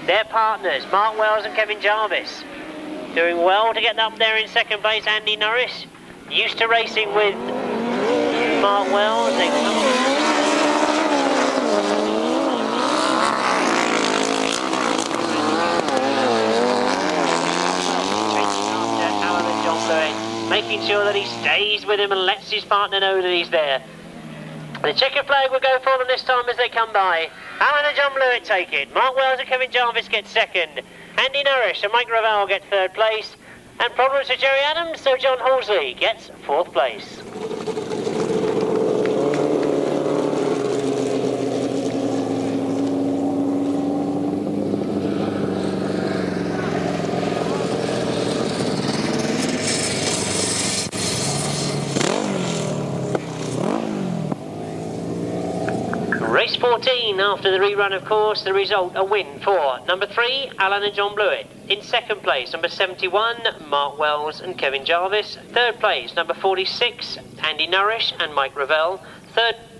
Their partners, Mark Wells and Kevin Jarvis, doing well to get up there in second place. Andy Norris, used to racing with Mark Wells. They Alan and John Blewett, making sure that he stays with him and lets his partner know that he's there. The checkered flag will go for them this time as they come by. Alan and John Blewett take it. Mark Wells and Kevin Jarvis get second. Andy Nourish and Mike Raval get third place. And problems for Jerry Adams, so John Halsey gets fourth place. Race 14, after the rerun, of course, the result, a win for number 3, Alan and John Blewett. In second place, number 71, Mark Wells and Kevin Jarvis. Third place, number 46, Andy Nourish and Mike Ravel.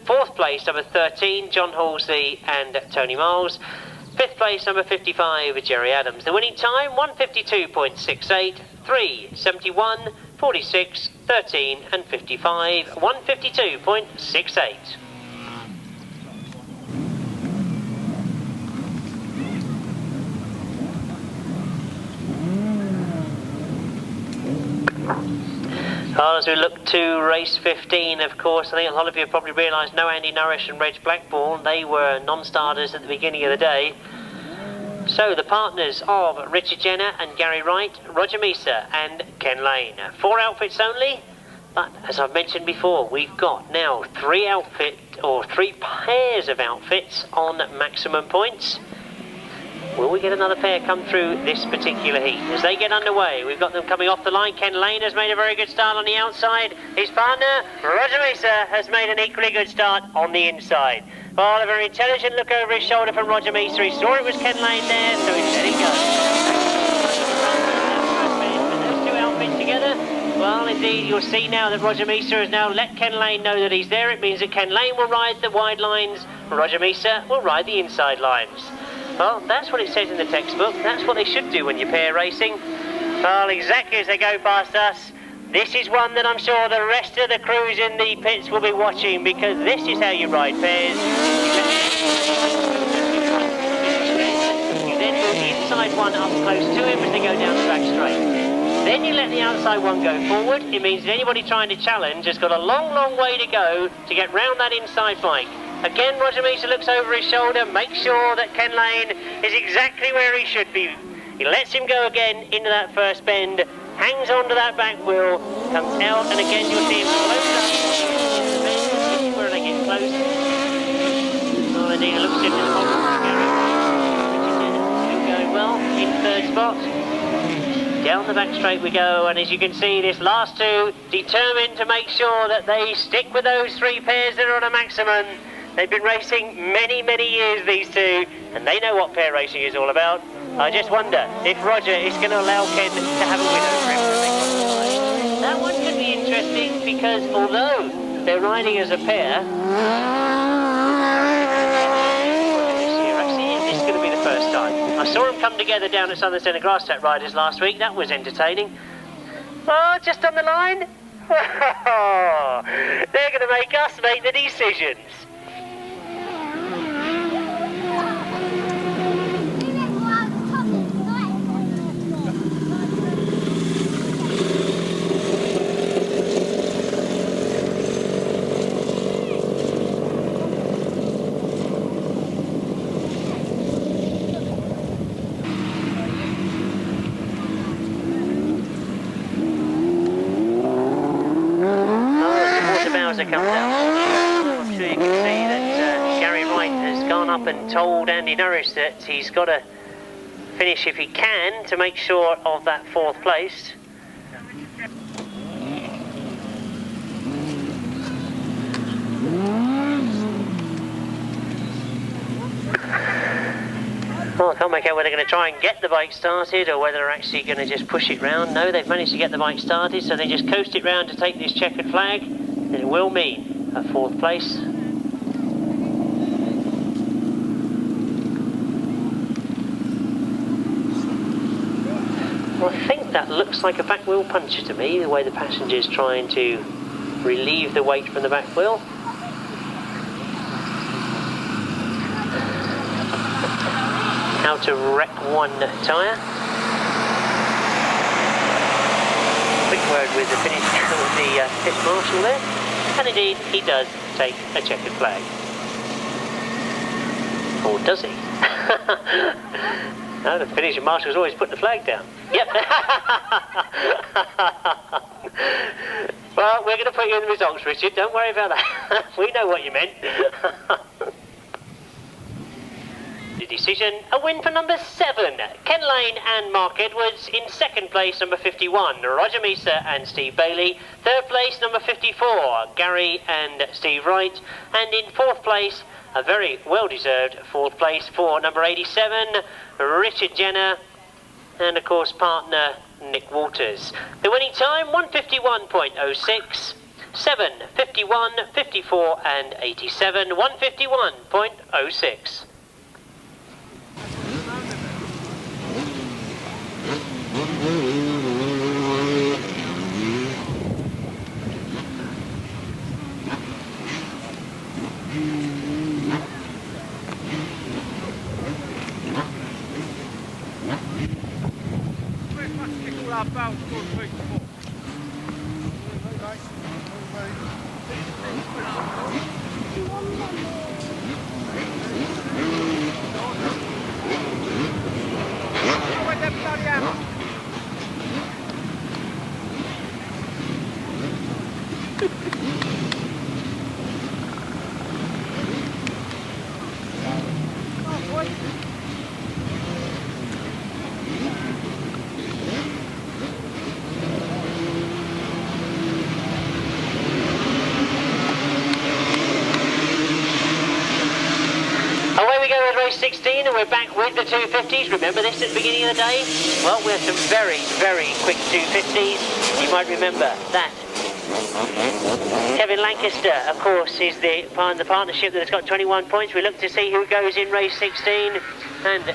Fourth place, number 13, John Halsey and Tony Miles. Fifth place, number 55, Jerry Adams. The winning time, 152.68, 3, 71, 46, 13 and 55, 152.68. Well, as we look to race 15, of course, I think a lot of you have probably realised no Andy Nourish and Reg Blackburn. They were non-starters at the beginning of the day. So the partners of Richard Jenner and Gary Wright, Roger Misa and Ken Lane. 4 outfits only, but as I've mentioned before, we've got now 3 pairs of outfits on maximum points. Will we get another pair come through this particular heat? As they get underway, we've got them coming off the line. Ken Lane has made a very good start on the outside. His partner, Roger Misa, has made an equally good start on the inside. Well, a very intelligent look over his shoulder from Roger Misa. He saw it was Ken Lane there, so he let it go. Those 2 outfits together. Well, indeed, you'll see now that Roger Misa has now let Ken Lane know that he's there. It means that Ken Lane will ride the wide lines. Roger Misa will ride the inside lines. Well, that's what it says in the textbook. That's what they should do when you're pair racing. Well, exactly as they go past us, this is one that I'm sure the rest of the crews in the pits will be watching, because this is how you ride pairs. You then move the inside one up close to him as they go down the back straight. Then you let the outside one go forward. It means that anybody trying to challenge has got a long, long way to go to get round that inside bike. Again, Roger Misa looks over his shoulder, makes sure that Ken Lane is exactly where he should be. He lets him go again into that first bend, hangs onto that back wheel, comes out, and again you'll see him close up. This is where they get close. Oh, indeed, it looks different. Still going well in third spot. Down the back straight we go, and as you can see, this last 2 determined to make sure that they stick with those 3 pairs that are on a maximum. They've been racing many, many years, these 2, and they know what pair racing is all about. I just wonder if Roger is going to allow Ken to have a win over him. That one could be interesting, because although they're riding as a pair, actually, this is going to be the first time. I saw them come together down at Southern Centre Grasstrack Riders last week. That was entertaining. Oh, just on the line? They're going to make us make the decisions. gone up and told Andy Nourish that he's got to finish if he can to make sure of that 4th place. Well, I can't make out whether they're going to try and get the bike started or whether they're actually going to just push it round. No, they've managed to get the bike started, so they just coast it round to take this checkered flag, and it will mean a 4th place. Well, I think that looks like a back wheel puncture to me, the way the passenger's trying to relieve the weight from the back wheel. How to wreck one tyre. Quick word with the finish of the pit marshal there, and indeed he does take a checkered flag. Or does he? No, the finishing marshal's always put the flag down. Yep. Well, we're going to put you in the results, Richard. Don't worry about that. We know what you meant. The decision, a win for number 7, Ken Lane and Mark Edwards. In 2nd place, number 51, Roger Meeser and Steve Bailey. 3rd place, number 54, Gary and Steve Wright. And in 4th place, a very well-deserved 4th place for number 87, Richard Jenner, and of course partner Nick Walters. The winning time, 1:51.06, 7:51, 54 and 87, 1:51.06. Race 16, and we're back with the 250s. Remember this at the beginning of the day? Well, we have some very, very quick 250s. You might remember that Kevin Lancaster, of course, is the partnership that has got 21 points. We look to see who goes in race 16, and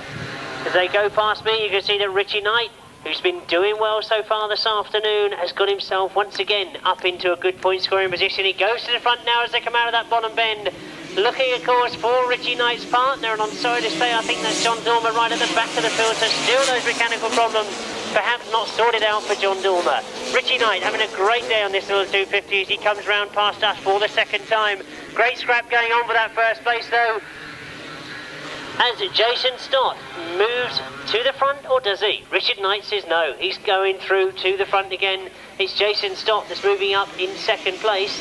as they go past me, you can see that Richie Knight, who's been doing well so far this afternoon, has got himself once again up into a good point scoring position. He goes to the front now as they come out of that bottom bend. Looking, of course, for Richie Knight's partner, and I'm sorry to say, I think that's John Dormer right at the back of the field, so still those mechanical problems perhaps not sorted out for John Dormer. Richie Knight having a great day on this little 250 as he comes round past us for the 2nd time. Great scrap going on for that 1st place, though, as Jason Stott moves to the front, or does he? Richard Knight says no, he's going through to the front again. It's Jason Stott that's moving up in 2nd place.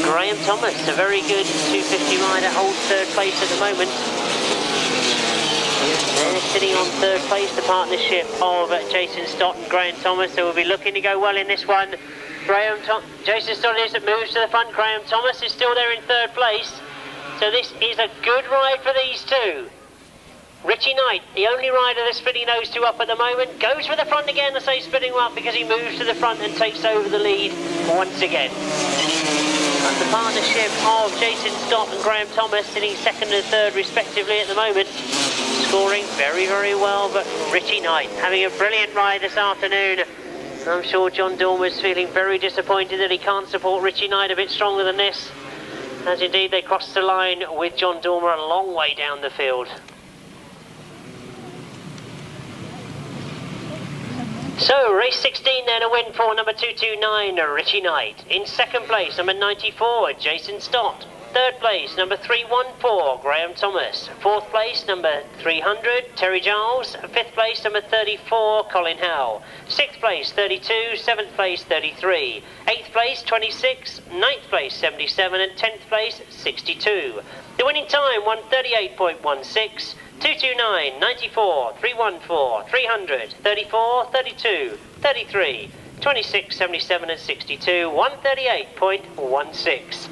Graham Thomas, a very good 250 rider, holds 3rd place at the moment. They're sitting on 3rd place, the partnership of Jason Stott and Graham Thomas, so we'll be looking to go well in this one. Jason Stott is that moves to the front. Graham Thomas is still there in 3rd place, so this is a good ride for these two. Richie Knight, the only rider that's splitting those two up at the moment, goes for the front again. I say splitting them up because he moves to the front and takes over the lead once again. The partnership of Jason Stott and Graham Thomas sitting 2nd and 3rd respectively at the moment, scoring very, very well, but Richie Knight having a brilliant ride this afternoon. I'm sure John Dormer's feeling very disappointed that he can't support Richie Knight a bit stronger than this, as indeed they crossed the line with John Dormer a long way down the field. So, race 16 then, a win for number 229, Richie Knight. In 2nd place, number 94, Jason Stott. Third place, number 314, Graham Thomas. Fourth place, number 300, Terry Giles. Fifth place, number 34, Colin Howe. Sixth place, 32. Seventh place, 33. Eighth place, 26. Ninth place, 77. And 10th place, 62. The winning time, 1:38.16. 229, 94, 314, 300, 34, 32, 33, 26, 77 and 62, 138.16.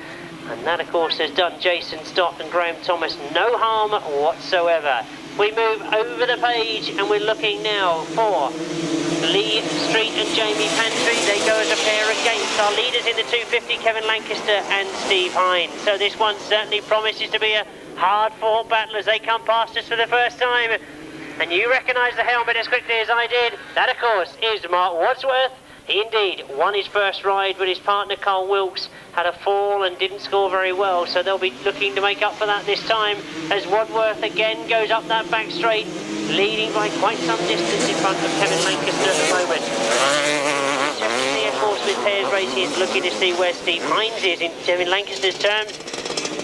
And that, of course, has done Jason Stott and Graham Thomas no harm whatsoever. We move over the page and we're looking now for Lee Street and Jamie Pantry. They go as a pair against our leaders in the 250, Kevin Lancaster and Steve Hines. So this one certainly promises to be a hard-fought battle as they come past us for the first time. And you recognise the helmet as quickly as I did. That, of course, is Mark Wadsworth. He indeed won his first ride, but his partner Carl Wilkes had a fall and didn't score very well, so they'll be looking to make up for that this time as Wadsworth again goes up that back straight, leading by quite some distance in front of Kevin Lancaster at the moment. The Horseman Pairs Racing is looking to see where Steve Hines is in Kevin Lancaster's terms.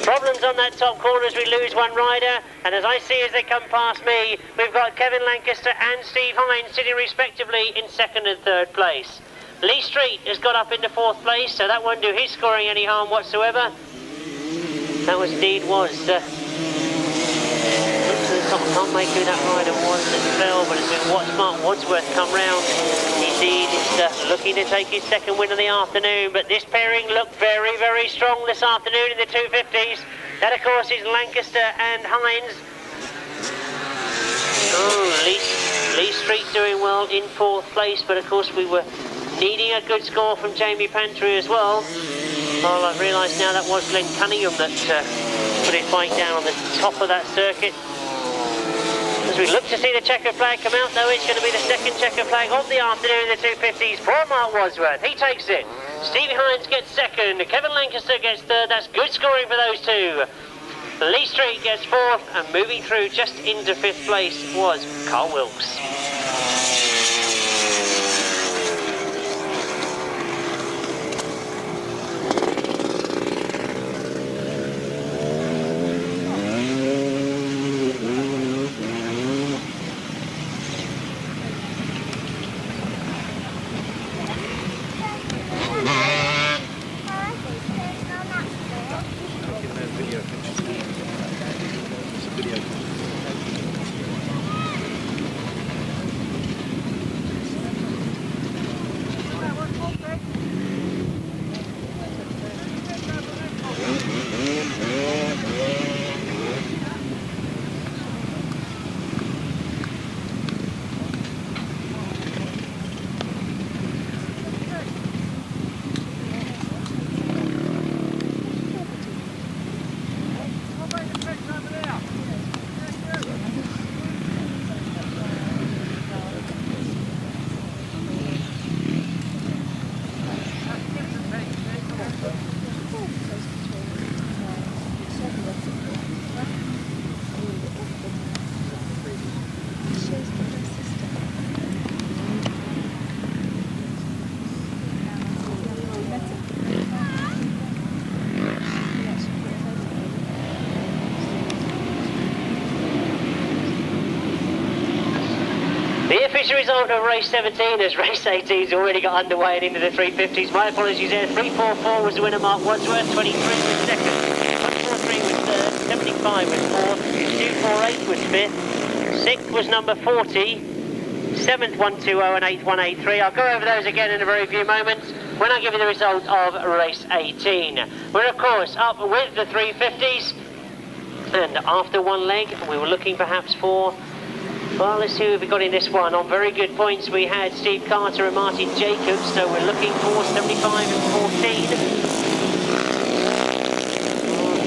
Problems on that top corner as we lose one rider, and as I see as they come past me, we've got Kevin Lancaster and Steve Hines sitting respectively in second and third place. Lee Street has got up into fourth place, so that won't do his scoring any harm whatsoever. That was indeed was. Look to the top, can't make who that rider was that fell, but as we watch Mark Wadsworth come round, indeed is looking to take his second win of the afternoon. But this pairing looked very, very strong this afternoon in the 250s. That, of course, is Lancaster and Hines. Oh, Lee Street doing well in fourth place, but of course we were needing a good score from Jamie Pantry as well. Well, I've realised now that was Len Cunningham that put his bike down on the top of that circuit. As we look to see the checker flag come out, though, it's going to be the second checker flag of the afternoon in the 250s for Mark Wadsworth. He takes it. Stevie Hines gets second. Kevin Lancaster gets third. That's good scoring for those two. Lee Street gets fourth, and moving through just into fifth place was Carl Wilkes. The official result of race 17 as race 18's already got underway and into the 350s. My apologies there. 344 was the winner, Mark Wadsworth. 23 was second. 143 was third. 75 was fourth. 248 was fifth. Sixth was number 40. Seventh 120 and eighth 183. I'll go over those again in a very few moments when I give you the result of race 18. We're of course up with the 350s, and after one leg we were looking perhaps for, well, let's see who we got in this one. On very good points we had Steve Carter and Martin Jacobs, so we're looking for 75 and 14.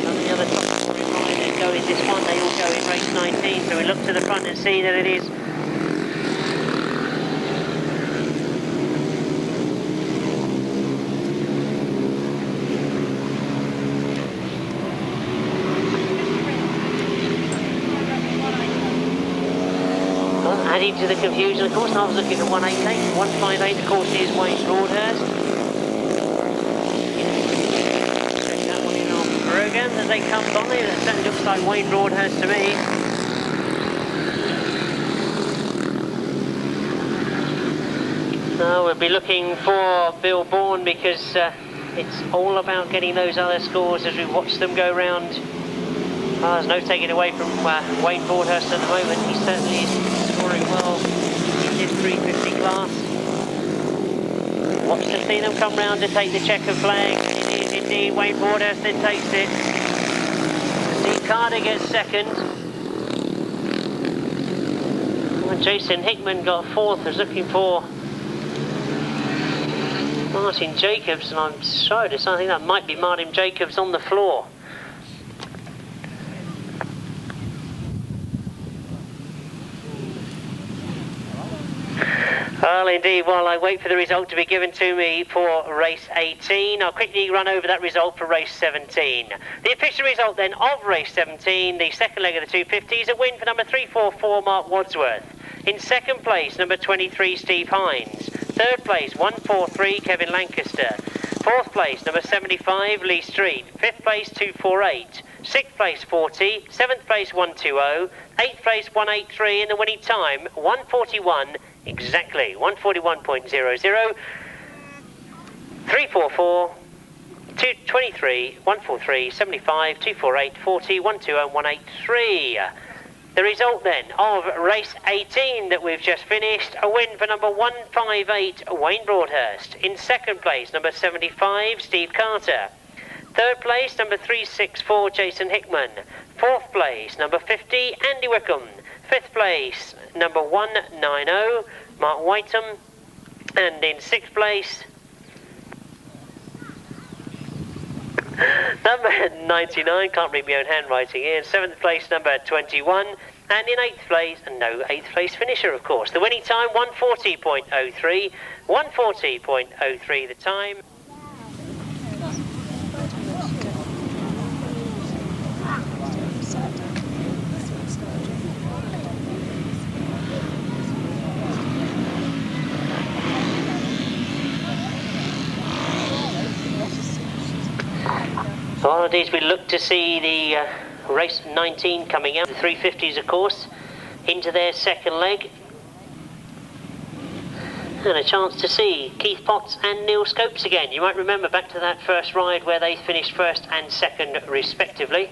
None of the other top riders go in this one, they all go in race 19, so we look to the front and see that it is adding to the confusion. Of course, I was looking at 188, 158, of course, is Wayne Broadhurst. Check that one in on the programme. as they come by. That certainly looks like Wayne Broadhurst to me. We'll be looking for Bill Bourne because it's all about getting those other scores as we watch them go round. There's no taking away from Wayne Broadhurst at the moment. He certainly is scoring well in his 350 class. Watch to see them come round to take the checkered flag. It is indeed Wayne Broadhurst then takes it. Steve Carter gets second. And Jason Hickman got fourth. Was looking for Martin Jacobs, and I'm sorry to say, I think that might be Martin Jacobs on the floor. Well, indeed, while I wait for the result to be given to me for race 18, I'll quickly run over that result for race 17. The official result then of race 17, the second leg of the 250s, a win for number 344, Mark Wadsworth. In second place, number 23, Steve Hines. Third place, 143, Kevin Lancaster. Fourth place, number 75, Lee Street. Fifth place, 248. Sixth place, 40. Seventh place, 120. Eighth place, 183. And the winning time, 141, exactly. 141.00. 344, 223, 143, 75, 248, 40, 120, and 183. The result then of race 18 that we've just finished, a win for number 158, Wayne Broadhurst. In second place, number 75, Steve Carter. Third place, number 364, Jason Hickman. Fourth place, number 50, Andy Wickham. Fifth place, number 190, Mark Whiteham. And in sixth place, number 99, can't read my own handwriting here. Seventh place, number 21. And in eighth place, no eighth place finisher, of course. The winning time, 140.03. 140.03 the time. Well, indeed, we look to see the race 19 coming out. The 350s, of course, into their second leg. And a chance to see Keith Potts and Neil Scopes again. You might remember back to that first ride where they finished first and second, respectively.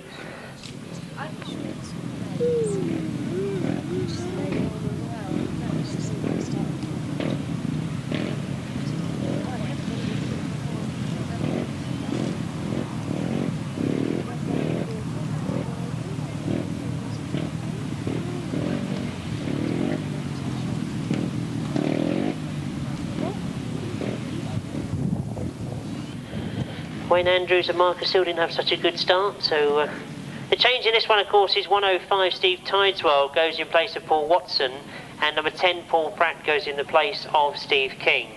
Wayne Andrews and Marcus Hill didn't have such a good start, so the change in this one, of course, is 105 Steve Tideswell goes in place of Paul Watson, and number 10 Paul Pratt goes in the place of Steve King.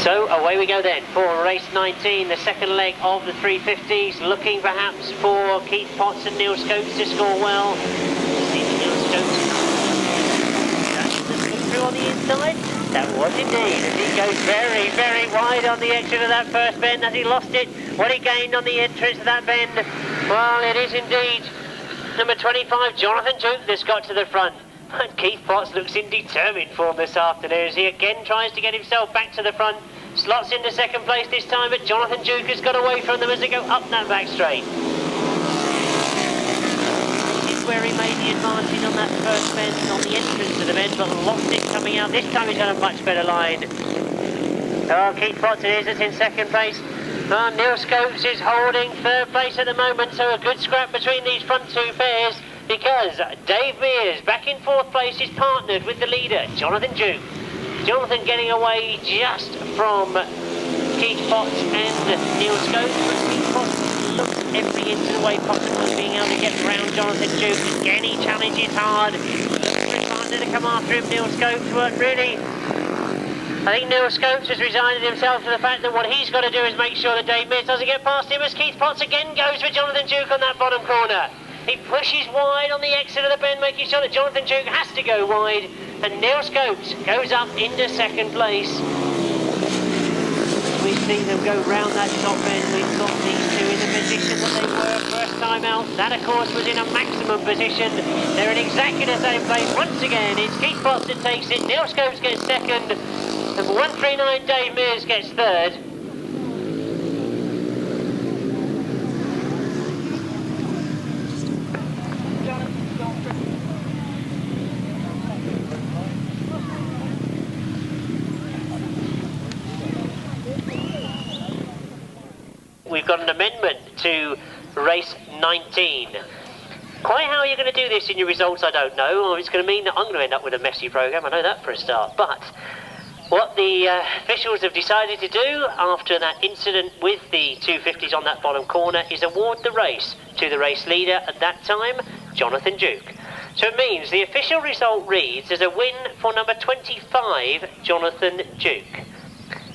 So away we go then for race 19, the second leg of the 350s, looking perhaps for Keith Potts and Neil Scopes to score well. See Neil Scopes through on the inside. That was indeed, as he goes very, very wide on the exit of that first bend. Has he lost it? What he gained on the entrance of that bend? Well, it is indeed number 25, Jonathan Duke, that's got to the front. And Keith Potts looks in determined form this afternoon as he again tries to get himself back to the front. Slots into second place this time, but Jonathan Duke has got away from them as they go up that back straight. Where he made the advantage on that first bend, on the entrance to the bend, but lost it coming out. This time he's got a much better line. Oh, Keith Potts it is that's in second place. Oh, Neil Scopes is holding third place at the moment, so a good scrap between these front two pairs, because Dave Mears, back in fourth place, is partnered with the leader, Jonathan Duke. Jonathan getting away just from Keith Potts and Neil Scopes, but Keith Potts looks every inch of the way possible as being able to get around Jonathan Duke. Again, he challenges hard. Looks for his partner to come after him, Neil Scopes, but really, I think Neil Scopes has resigned himself to the fact that what he's got to do is make sure that Dave Mears doesn't get past him as Keith Potts again goes for Jonathan Duke on that bottom corner. He pushes wide on the exit of the bend, making sure that Jonathan Duke has to go wide, and Neil Scopes goes up into second place. we see them go round that top end. We've got these two in the position that they were first time out. That, of course, was in a maximum position. They're in exactly the same place. Once again, it's Keith Potts that takes it. Neil Scopes gets second. Number 139, Dave Mears gets third. We've got an amendment to race 19. Quite how you're going to do this in your results, I don't know. It's going to mean that I'm going to end up with a messy programme, I know that for a start. But what the officials have decided to do after that incident with the 250s on that bottom corner is award the race to the race leader at that time, Jonathan Duke. So it means the official result reads as a win for number 25, Jonathan Duke.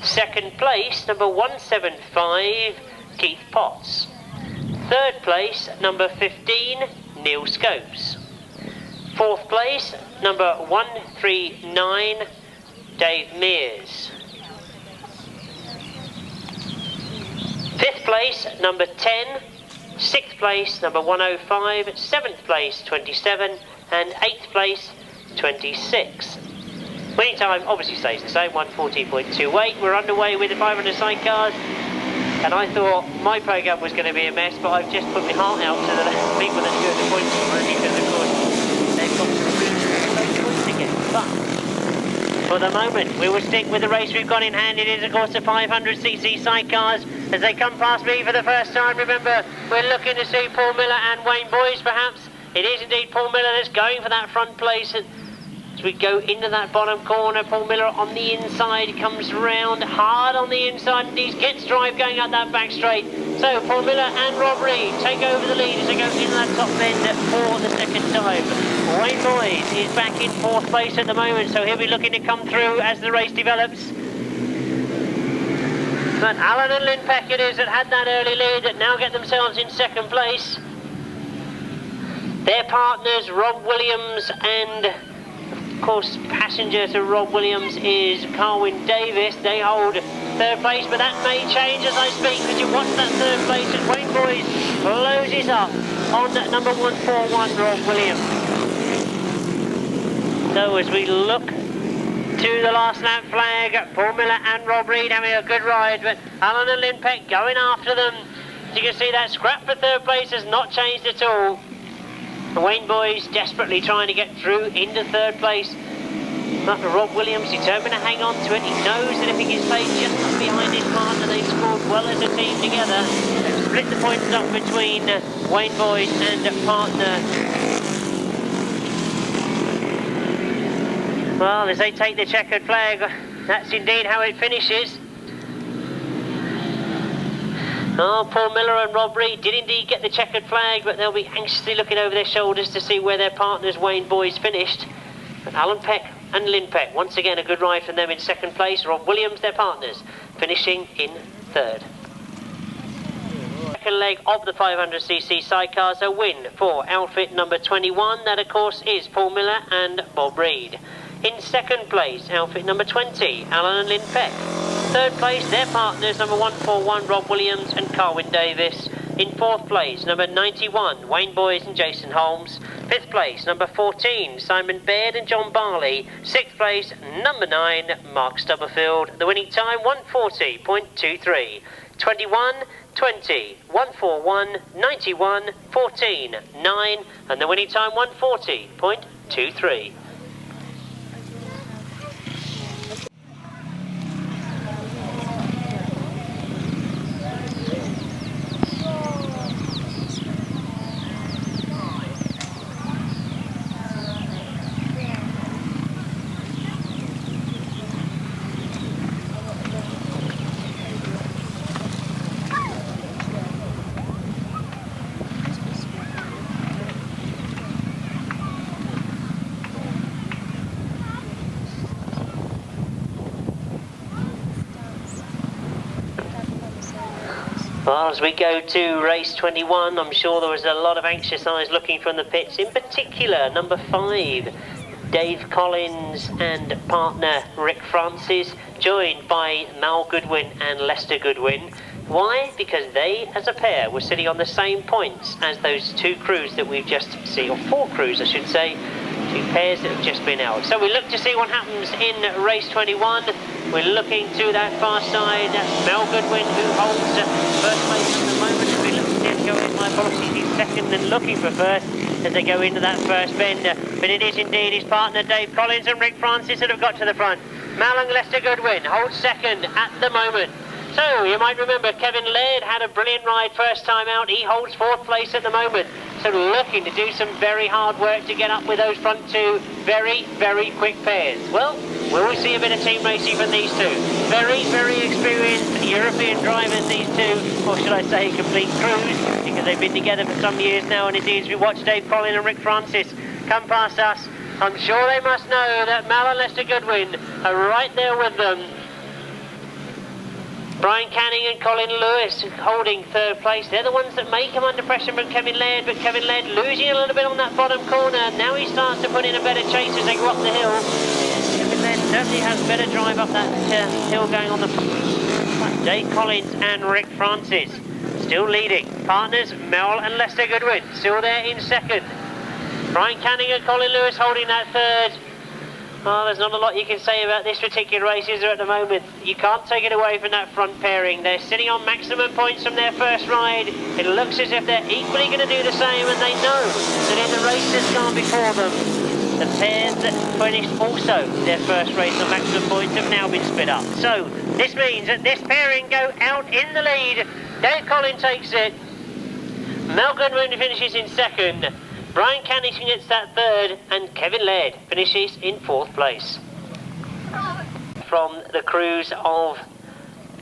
Second place, number 175, Keith Potts. Third place, number 15, Neil Scopes. Fourth place, number 139, Dave Mears. Fifth place, number 10. Sixth place, number 105. Seventh place, 27. And eighth place, 26. Winning time obviously stays the same, 1:14.28. We're underway with the 500 sidecars. And I thought my programme was going to be a mess, but I've just put my heart out to the people that do the points for it, because of course they've got to reach those points again. But for the moment, we will stick with the race we've got in hand. It is, of course, the 500cc sidecars. As they come past me for the first time, remember, we're looking to see Paul Miller and Wayne Boyce, perhaps. It is indeed Paul Miller that's going for that front place. As we go into that bottom corner, Paul Miller on the inside, comes round hard on the inside, and he gets drive going up that back straight. So Paul Miller and Robbie take over the lead as they go into that top end for the second time. Wayne Boyce is back in fourth place at the moment, so he'll be looking to come through as the race develops. But Alan and Lynn Peck it is that had that early lead that now get themselves in second place. Their partners, Rob Williams, and of course passenger to Rob Williams is Carwyn Davis. They hold third place, but that may change as I speak, because you watch that third place as Wayne Boyce closes up on number 141, Rob Williams. So as we look to the last lap flag, Paul Miller and Rob Reed having a good ride, but Alan and Lynn Peck going after them. As you can see, that scrap for third place has not changed at all. Wayne Boyce desperately trying to get through into third place. But Rob Williams determined to hang on to it. He knows that if he can stay just up behind his partner, they've scored well as a team together. They've split the points up between Wayne Boyce and partner. Well, as they take the checkered flag, that's indeed how it finishes. Oh, Paul Miller and Rob Reed did indeed get the checkered flag, but they'll be anxiously looking over their shoulders to see where their partners Wayne Boyce finished. But Alan Peck and Lynn Peck, once again a good ride from them in second place. Rob Williams, their partners, finishing in third. Second leg of the 500cc sidecars, a win for outfit number 21. That, of course, is Paul Miller and Bob Reed. In second place, outfit number 20, Alan and Lynn Peck. Third place, their partners, number 141, Rob Williams and Carwyn Davis. In fourth place, number 91, Wayne Boyce and Jason Holmes. Fifth place, number 14, Simon Baird and John Barley. Sixth place, number 9, Mark Stubberfield. The winning time, 1:40.23. 21, 20, 141, 91, 14, 9. And the winning time, 1:40.23. Well, as we go to race 21, I'm sure there was a lot of anxious eyes looking from the pits, in particular number 5, Dave Collins and partner Rick Francis, joined by Mal Goodwin and Lester Goodwin. Why? Because they, as a pair, were sitting on the same points as those two crews that we've just seen, or four crews I should say, two pairs that have just been out. So we look to see what happens in race 21. We're looking to that far side. Mal Goodwin, who holds first place at the moment, as we look to see him go in. My apologies, he's second and looking for first as they go into that first bend. But it is indeed his partner Dave Collins and Rick Francis that have got to the front. Mal and Lester Goodwin holds second at the moment. So you might remember Kevin Laird had a brilliant ride first time out. He holds fourth place at the moment. So looking to do some very hard work to get up with those front two very, very quick pairs. Well, will we see a bit of team racing from these two? Very, very experienced European drivers, these two, or should I say complete crews, because they've been together for some years now. And indeed, as we watch Dave Collin and Rick Francis come past us, I'm sure they must know that Mal and Lester Goodwin are right there with them. Brian Canning and Colin Lewis holding third place. They're the ones that may come under pressure from Kevin Laird, but Kevin Laird losing a little bit on that bottom corner. Now he starts to put in a better chase as they go up the hill. Kevin Laird certainly has better drive up that hill going on the front. Dave Collins and Rick Francis still leading. Partners Mel and Lester Goodwin still there in second. Brian Canning and Colin Lewis holding that third. Oh, there's not a lot you can say about this particular race, is there, at the moment? You can't take it away from that front pairing. They're sitting on maximum points from their first ride. It looks as if they're equally going to do the same, and they know that in the race that's gone before them, the pairs that finished also their first race on maximum points have now been split up. So this means that this pairing go out in the lead. Dave Collin takes it. Mal Goodwin finishes in second. Brian Canning gets that third, and Kevin Laird finishes in fourth place. From the crews of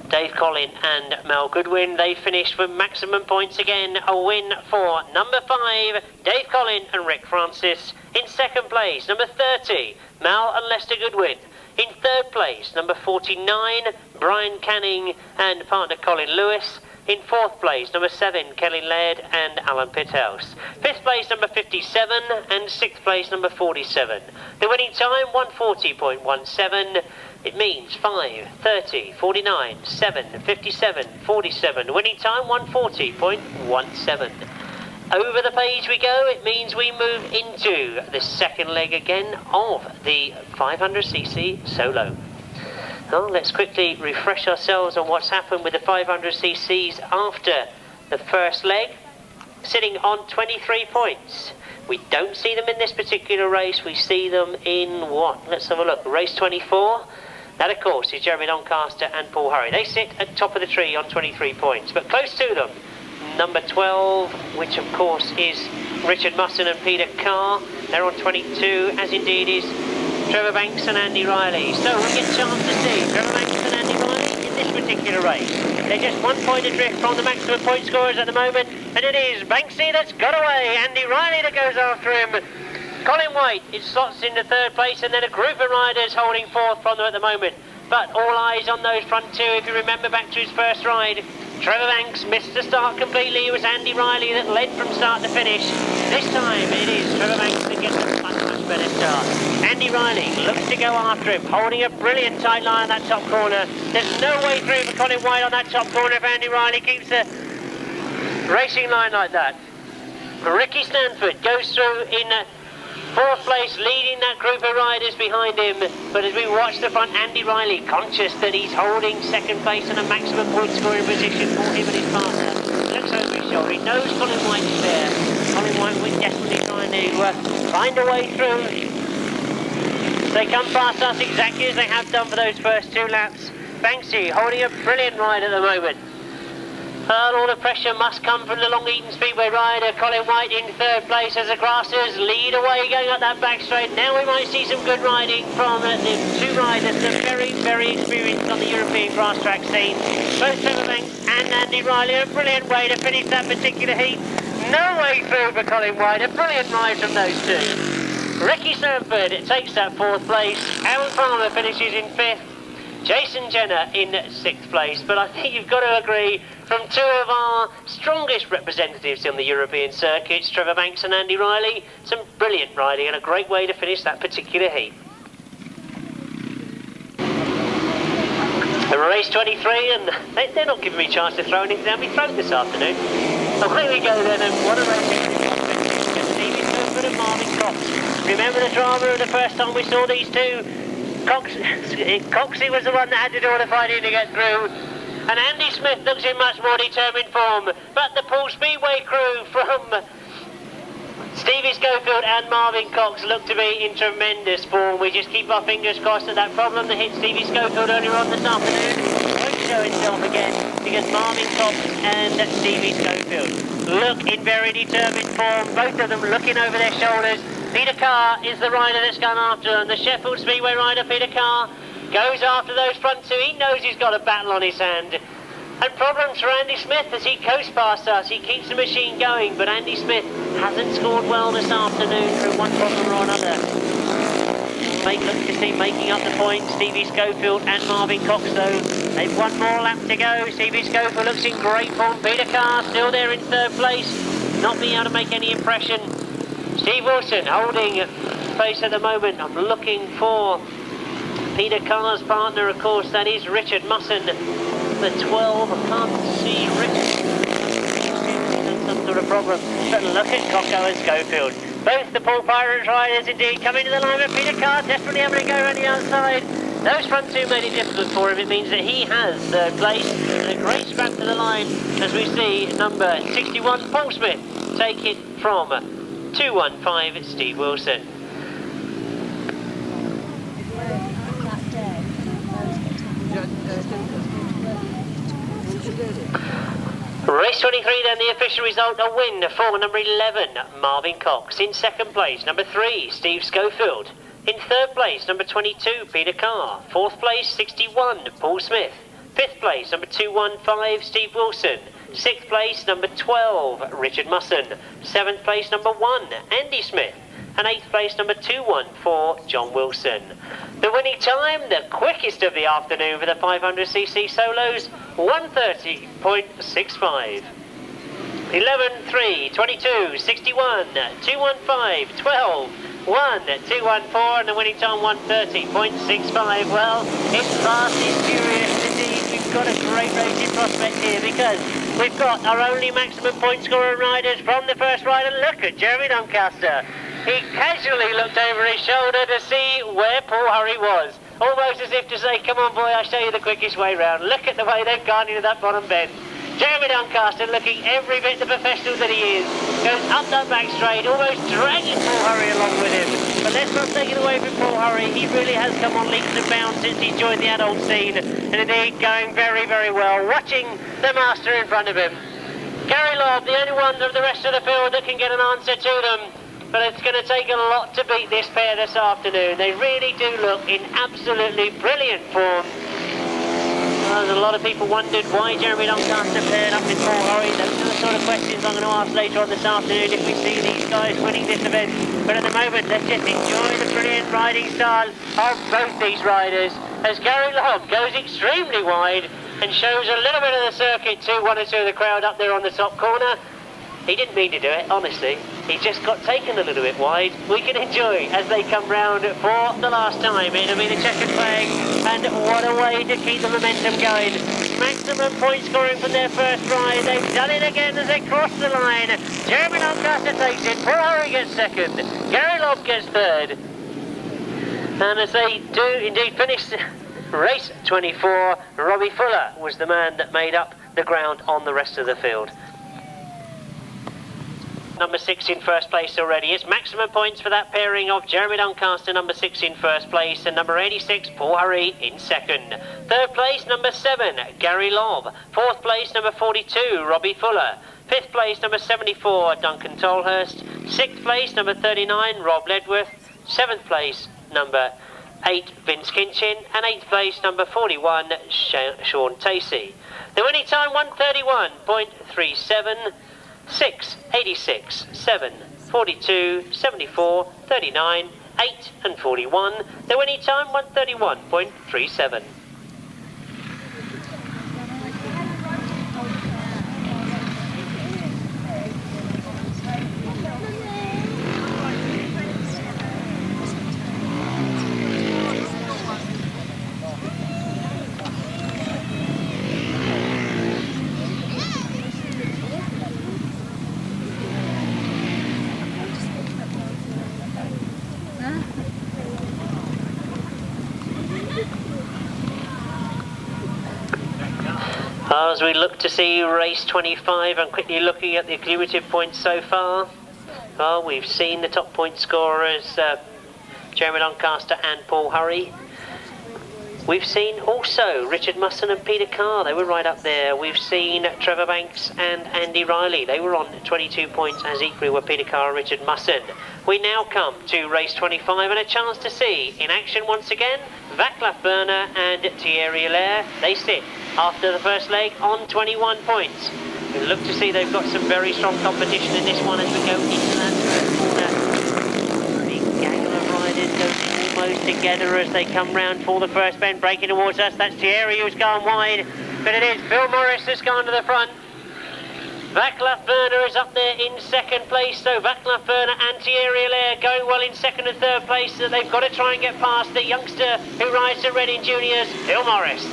Dave Collin and Mal Goodwin, they finished with maximum points again. A win for number 5, Dave Collin and Rick Francis. In second place, number 30, Mal and Lester Goodwin. In third place, number 49, Brian Canning and partner Colin Lewis. In fourth place, number 7, Kelly Laird and Alan Pithouse. Fifth place, number 57, and sixth place, number 47. The winning time, 140.17. It means 5, 30, 49, 7, 57, 47. Winning time, 140.17. Over the page we go. It means we move into the second leg again of the 500cc solo. Well, let's quickly refresh ourselves on what's happened with the 500cc's after the first leg. Sitting on 23 points. We don't see them in this particular race. We see them in what? Let's have a look. Race 24. That, of course, is Jeremy Doncaster and Paul Hurry. They sit at top of the tree on 23 points. But close to them, number 12, which, of course, is Richard Mussen and Peter Carr. They're on 22, as indeed is Trevor Banks and Andy Riley. So we get a chance to see Trevor Banks and Andy Riley in this particular race. They're just 1 point adrift from the maximum point scorers at the moment, and it is Banksy that's got away. Andy Riley that goes after him. Colin White is slots into third place, and then a group of riders holding fourth from them at the moment. But all eyes on those front two. If you remember back to his first ride, Trevor Banks missed the start completely. It was Andy Riley that led from start to finish. This time it is Trevor Banks that gets a much better start. Andy Riley looks to go after him, holding a brilliant tight line on that top corner. There's no way through for Colin White on that top corner if Andy Riley keeps the racing line like that. Ricky Sandford goes through in fourth place, leading that group of riders behind him. But as we watch the front, Andy Riley, conscious that he's holding second place in a maximum point scoring position for him and his partner, looks over his shoulder. He knows Colin White's there. Colin White will definitely trying to find a way through. They come past us exactly as they have done for those first 2 laps. Banksy holding a brilliant ride at the moment. And all the pressure must come from the Long Eaton Speedway rider, Colin White in third place as the Grassers lead away going up that back straight. Now we might see some good riding from the 2 riders that are very, very experienced on the European grass track scene. Both Trevor Banks and Andy Riley, a brilliant way to finish that particular heat. No way through for Colin White, a brilliant ride from those 2. Ricky Sandford takes that 4th place. Alan Farmer finishes in 5th. Jason Jenner in 6th place, but I think you've got to agree from two of our strongest representatives on the European circuits, Trevor Banks and Andy Riley. Some brilliant riding and a great way to finish that particular heat. Race 23, and they're not giving me a chance to throw anything down my throat this afternoon. Away we go then, and what a race. Stevie Schofield and Marvyn Cox. Remember the drama of the first time we saw these two? Coxey was the one that had to do all the fighting to get through, and Andy Smith looks in much more determined form, but the Poole Speedway crew from Stevie Schofield and Marvyn Cox look to be in tremendous form. We just keep our fingers crossed that that problem that hit Stevie Schofield earlier on this afternoon won't show itself again, because Marvyn Cox and Stevie Schofield look in very determined form, both of them looking over their shoulders. Peter Carr is the rider that's gone after them. The Sheffield Speedway rider, Peter Carr, goes after those front two. He knows he's got a battle on his hand. And problems for Andy Smith as he coasts past us. He keeps the machine going, but Andy Smith hasn't scored well this afternoon through one problem or another. Look to see making up the points, Stevie Schofield and Marvyn Cox though. They've one more lap to go. Stevie Schofield looks in great form. Peter Carr still there in third place, not being able to make any impression. Steve Wilson holding pace at the moment. I'm looking for Peter Carr's partner, of course, that is Richard Mussen. The 12, I can't see Richard. That's some sort of problem. But look at Cocko and Schofield. Both the Paul Pirates riders indeed come into the line, but Peter Carr desperately having to go around the outside. Those front two made it difficult for him. It means that he has third place. And a great scrap to the line as we see number 61, Paul Smith, take it from 215, Steve Wilson. Race 23 then, the official result, a win for number 11, Marvyn Cox. In second place, number 3, Steve Schofield. In third place, number 22, Peter Carr. Fourth place, 61, Paul Smith. Fifth place, number 215, Steve Wilson. Sixth place, number 12, Richard Mussen. Seventh place, number 1, Andy Smith. And eighth place, number 214, John Wilson. The winning time, the quickest of the afternoon for the 500cc solos, 1:30.65. 11, 3, 22, 61, 215, 12, 1, 214, and the winning time 1:30.65. Well, it's fast, it's furious indeed. We've got a great racing prospect here because we've got our only maximum point scorer riders from the first rider. Look at Jeremy Doncaster. He casually looked over his shoulder to see where Paul Hurry was. Almost as if to say, come on boy, I'll show you the quickest way round. Look at the way they've gone into that bottom bend. Jeremy Doncaster looking every bit the professional that he is. Goes up that back straight, almost dragging Paul Hurry along with him. But let's not take it away from Paul Hurry. He really has come on leaps and bounds since he joined the adult scene. And indeed going very, very well. Watching the master in front of him. Gary Lobb, the only one of the rest of the field that can get an answer to them. But it's going to take a lot to beat this pair this afternoon. They really do look in absolutely brilliant form. Well, a lot of people wondered why Jeremy Doncaster paired up with Paul Hurry. Those are the sort of questions I'm going to ask later on this afternoon if we see these guys winning this event. But at the moment, let's just enjoy the brilliant riding style of both these riders as Gary Lobb goes extremely wide and shows a little bit of the circuit to one or two of the crowd up there on the top corner. He didn't mean to do it, honestly. He just got taken a little bit wide. We can enjoy as they come round for the last time. It'll be the checkered flag, and what a way to keep the momentum going. Maximum point scoring from their first ride. They've done it again as they cross the line. Jeremy Doncaster takes it. Paul Hurry gets second. Gary Lobb gets third. And as they do indeed finish race 24, Robbie Fuller was the man that made up the ground on the rest of the field. Number 6 in first place already. It's maximum points for that pairing of Jeremy Doncaster, number 6 in first place, and number 86, Paul Hurry in second. Third place, number 7, Gary Lobb. Fourth place, number 42, Robbie Fuller. Fifth place, number 74, Duncan Tolhurst. Sixth place, number 39, Rob Ledwith. Seventh place, number 8, Vince Kinchin. And eighth place, number 41, Shaun Tacey. The winning time, 1:31.37. 6, 86, 7, 42, 74, 39, 8 and 41. The winning time 1:31.37. As we look to see race 25, I'm quickly looking at the cumulative points so far. Well, we've seen the top point scorers, Jeremy Doncaster and Paul Hurry. We've seen also Richard Mussen and Peter Carr, they were right up there. We've seen Trevor Banks and Andy Riley, they were on 22 points, as equally were Peter Carr and Richard Mussen. We now come to race 25 and a chance to see in action once again Vaclav, Verner and S.E.R.A. They sit after the first leg on 21 points. We look to see they've got some very strong competition in this one as we go into that third corner. Big gaggle of riders goes almost together as they come round for the first bend, breaking towards us. That's S.E.R.A. who's gone wide, but it is Phil Morris has gone to the front. Vaclav Verner is up there in second place, so Vaclav Verner and S.E.R.A. going well in second and third place. So they've got to try and get past the youngster who rides at Reading Juniors, Phil Morris.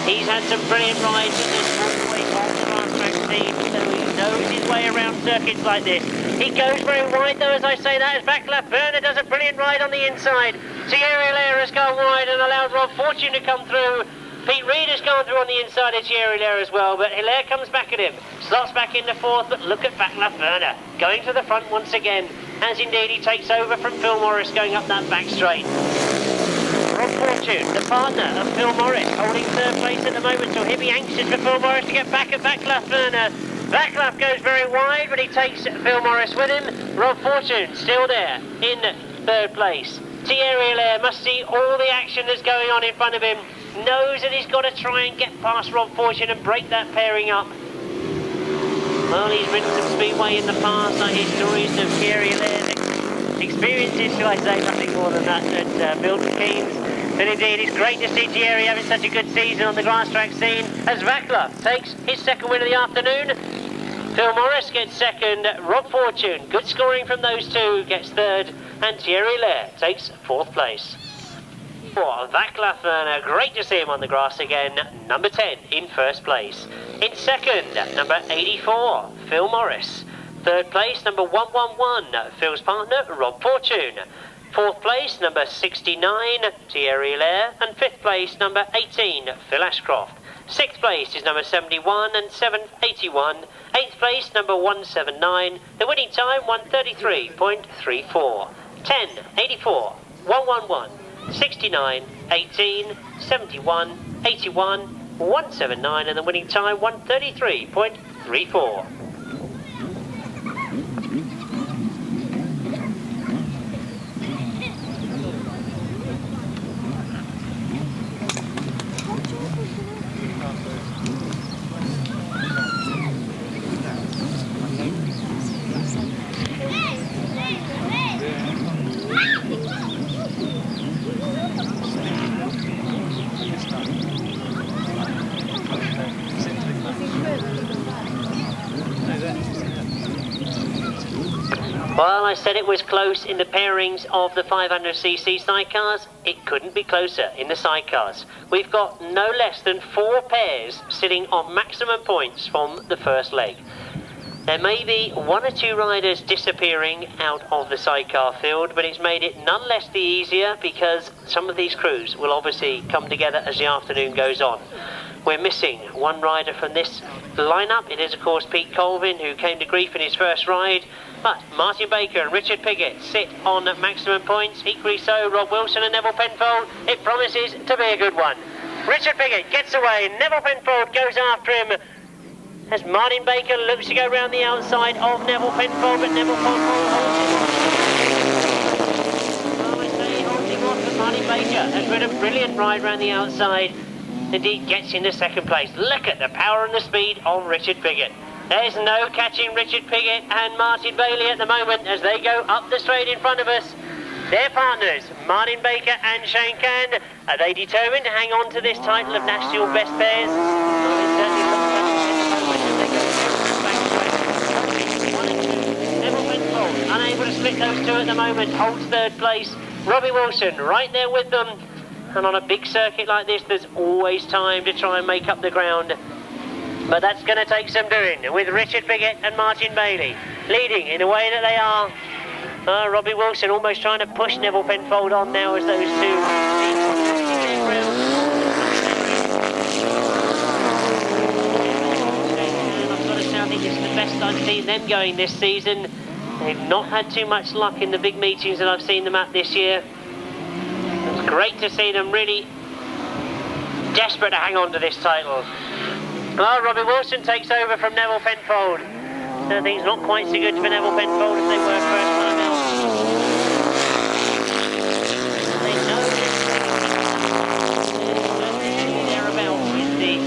He's had some brilliant rides in this all-way on the Grasstrack scene, so he knows his way around circuits like this. He goes very wide though, as I say that, as Vaclav Verner does a brilliant ride on the inside. S.E.R.A. has gone wide and allowed Rob Fortune to come through. Pete Reed has gone through on the inside of S.E.R.A. as well, but Hilaire comes back at him. Slots back into fourth, but look at Vaclav Verner going to the front once again, as indeed he takes over from Phil Morris going up that back straight. Rob Fortune, the partner of Phil Morris, holding third place at the moment, so he'll be anxious for Phil Morris to get back at Vaclav Verner. Vaclav goes very wide, but he takes Phil Morris with him. Rob Fortune still there in third place. S.E.R.A. must see all the action that's going on in front of him. Knows that he's got to try and get past Rob Fortune and break that pairing up. Well, he's ridden some speedway in the past. I hear stories of S.E.R.A. experiences, shall I say, nothing more than that, at Milton Keynes. But indeed, it's great to see S.E.R.A. having such a good season on the Grasstrack scene, as Vaclav takes his second win of the afternoon. Phil Morris gets second, Rob Fortune, good scoring from those two, gets third, and S.E.R.A. takes fourth place. Vaclav Verner, great to see him on the grass again, number 10 in first place. In second, number 84, Phil Morris. Third place, number 111, Phil's partner, Rob Fortune. Fourth place, number 69, S.E.R.A. And fifth place, number 18, Phil Ashcroft. Sixth place is number 71 and 781. Eighth place, number 179. The winning time, 133.34. 10, 84, 111. 69, 18, 71, 81, 179, and the winning time 133.34. Well, I said it was close in the pairings of the 500cc sidecars. It couldn't be closer in the sidecars. We've got no less than 4 pairs sitting on maximum points from the first leg. There may be 1 or 2 riders disappearing out of the sidecar field, but it's made it none less the easier because some of these crews will obviously come together as the afternoon goes on. We're missing 1 rider from this lineup. It is, of course, Pete Colvin, who came to grief in his first ride. But Martin Baker and Richard Piggott sit on maximum points. Equally so, Rob Wilson and Neville Penfold. It promises to be a good one. Richard Piggott gets away. Neville Penfold goes after him. As Martin Baker looks to go round the outside of Neville Penfold, but Neville Penfold holds him off. Well, I say holding off, but Martin Baker has rid a brilliant ride round the outside. Indeed, gets into second place. Look at the power and the speed of Richard Piggott. There's no catching Richard Piggott and Martin Bailey at the moment as they go up the straight in front of us. Their partners, Martin Baker and Shane Can, are they determined to hang on to this title of National Best Pairs? Well, it certainly looks like it at the moment as they go back straight. Neville Penfold, unable to split those two at the moment, holds third place. Robbie Wilson right there with them. And on a big circuit like this, there's always time to try and make up the ground. But that's going to take some doing, with Richard Piggott and Martin Bailey leading in the way that they are. Robbie Wilson almost trying to push Neville Penfold on now as those two. best I've seen them going this season. They've not had too much luck in the big meetings that I've seen them at this year. It's great to see them really desperate to hang on to this title. Well, Robbie Wilson takes over from Neville Penfold. So things not quite so good for Neville Penfold as they were first time out. They know thereabouts with the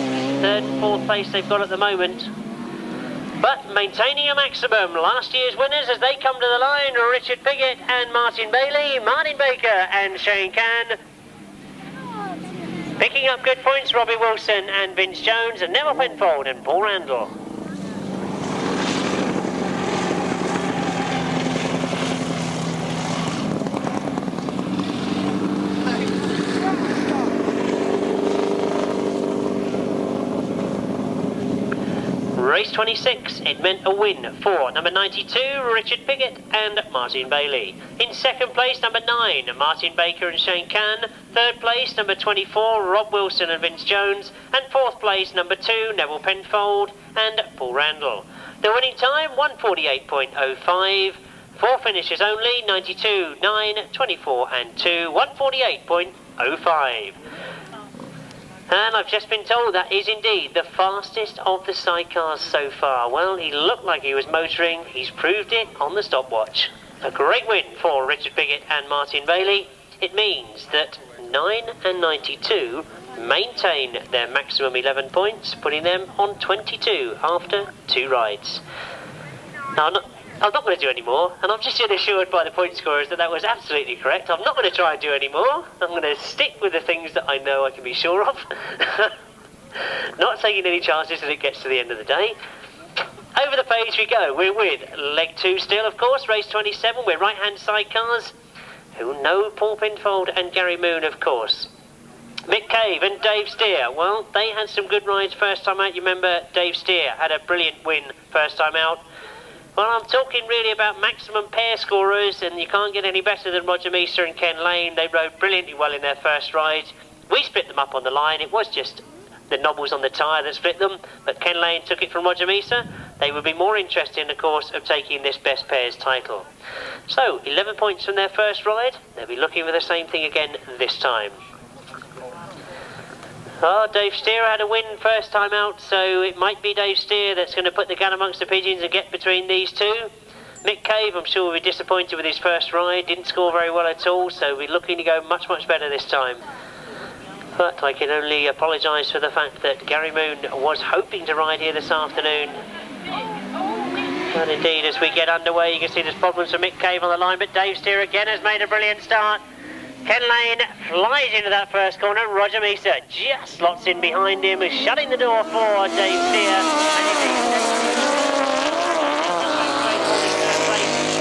third and fourth place they've got at the moment. But maintaining a maximum, last year's winners as they come to the line, Richard Piggott and Martin Bailey, Martin Baker and Shane Cann. Picking up good points, Robbie Wilson and Vince Jones and Neville Penfold and Paul Randall. Race 26, it meant a win for number 92, Richard Piggott and Martin Bailey. In second place, number 9, Martin Baker and Shane Cann. Third place, number 24, Rob Wilson and Vince Jones. And fourth place, number 2, Neville Penfold and Paul Randall. The winning time, 1:48.05. 4 finishes only, 92, 9, 24 and 2, 1:48.05. And I've just been told that is indeed the fastest of the sidecars so far. Well, he looked like he was motoring. He's proved it on the stopwatch. A great win for Richard Piggott and Martin Bailey. It means that 9 and 92 maintain their maximum 11 points, putting them on 22 after 2 rides. Now, I'm not going to do any more, and I've just been assured by the point scorers that that was absolutely correct. I'm not going to try and do any more. I'm going to stick with the things that I know I can be sure of. Not taking any chances as it gets to the end of the day. Over the page we go. We're with leg 2 still, of course, race 27. We're right-hand side cars who know Paul Penfold and Gary Moon, of course. Mick Cave and Dave Steer. Well, they had some good rides first time out. You remember Dave Steer had a brilliant win first time out. Well, I'm talking really about maximum pair scorers, and you can't get any better than Roger Meester and Ken Lane. They rode brilliantly well in their first ride. We split them up on the line. It was just the knobbles on the tyre that split them, but Ken Lane took it from Roger Meester. They would be more interested in the course of taking this best pairs title. So, 11 points from their first ride. They'll be looking for the same thing again this time. Oh, Dave Steer had a win first time out, so it might be Dave Steer that's going to put the gun amongst the pigeons and get between these two. Mick Cave, I'm sure, will be disappointed with his first ride. Didn't score very well at all, so we're looking to go much, much better this time. But I can only apologise for the fact that Gary Moon was hoping to ride here this afternoon. And indeed, as we get underway, you can see there's problems for Mick Cave on the line, but Dave Steer again has made a brilliant start. Ken Lane flies into that first corner. Roger Meester just slots in behind him, shutting the door for Dave Steer.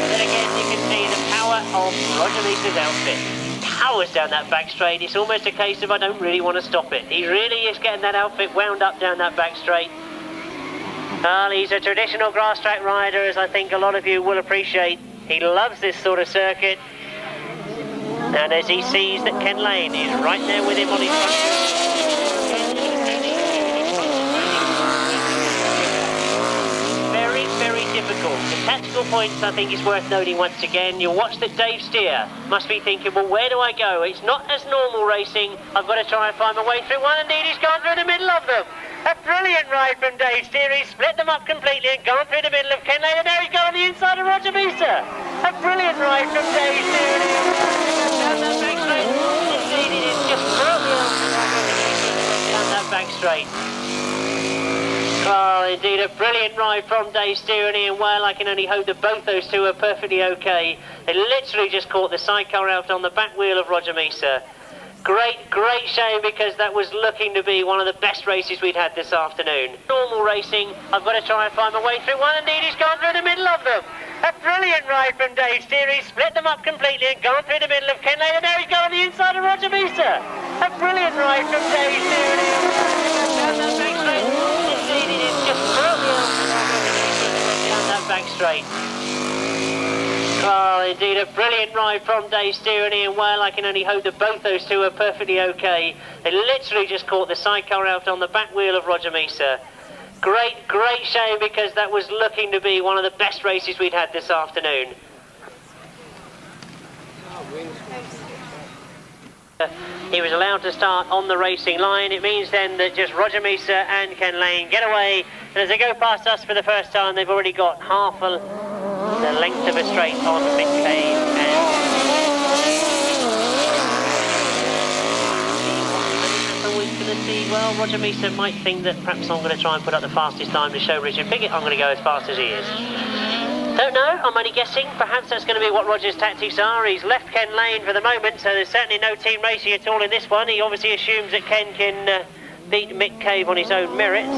Then again, you can see the power of Roger Meester's outfit. Powers down that back straight. It's almost a case of I don't really want to stop it. He really is getting that outfit wound up down that back straight. Well, he's a traditional grass track rider, as I think a lot of you will appreciate. He loves this sort of circuit. And as he sees that Ken Lane is right there with him on his front. Very, very difficult. The tactical points, I think, is worth noting once again. You'll watch that Dave Steer must be thinking, well, where do I go? It's not as normal racing. I've got to try and find my way through one. Indeed, he's gone through the middle of them. A brilliant ride from Dave Steer. He's split them up completely and gone through the middle of Ken Lane. And now he's gone on the inside of Roger Meester. A brilliant ride from Dave Steer. Down that back straight. Indeed, it is just brilliant. Down that back straight. Oh, indeed, a brilliant ride from Dave Steer and Ian Whale. I can only hope that both those two are perfectly okay. They literally just caught the sidecar out on the back wheel of Roger Meester. Great, great shame, because that was looking to be one of the best races we'd had this afternoon. Normal racing, I've got to try and find my way through one. Indeed, he's gone through the middle of them. A brilliant ride from Dave Steer. He's split them up completely and gone through the middle of Ken Lane. And now he's gone on the inside of Roger Meester. A brilliant ride from Dave Steer. Down that back straight. Indeed, it is just brilliant. Down that back straight. Oh, indeed, a brilliant ride from Dave Steer and Ian Whale. I can only hope that both those two are perfectly okay. They literally just caught the sidecar out on the back wheel of Roger Meester. great shame, because that was looking to be one of the best races we'd had this afternoon. He was allowed to start on the racing line. It means then that just Roger Mussen and Ken Lane get away, and as they go past us for the first time, they've already got half the length of a straight on Mick Cave well, Roger Mussen might think that perhaps I'm going to try and put up the fastest time to show Richard Piggott I'm going to go as fast as he is. Don't know, I'm only guessing. Perhaps that's going to be what Roger's tactics are. He's left Ken Lane for the moment, so there's certainly no team racing at all in this one. He obviously assumes that Ken can beat Mick Cave on his own merits.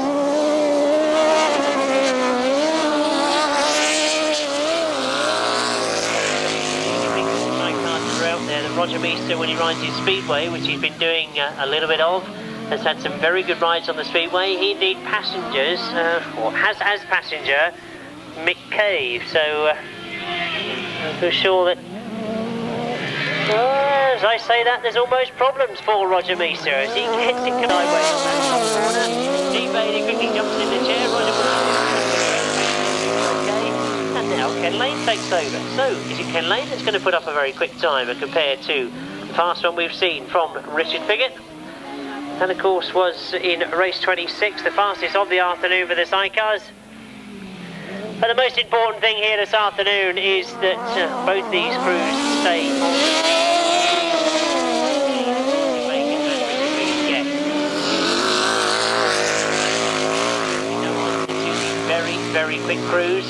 Out there that Roger Mussen, when he rides his speedway, which he's been doing a little bit of, has had some very good rides on the speedway. He indeed passengers, or has as passenger, Mick Cave, so I feel sure that, as I say that, there's almost problems for Roger Mussen as he gets it sideways on that top corner. Steve Bailey quickly jumps in the chair. Roger okay, and now Ken Lane takes over. So is it Ken Lane that's going to put up a very quick timer compared to the fast one we've seen from Richard Piggott? And of course was in race 26, the fastest of the afternoon for the Sidecars. But the most important thing here this afternoon is that both these crews stay on the very quick crews,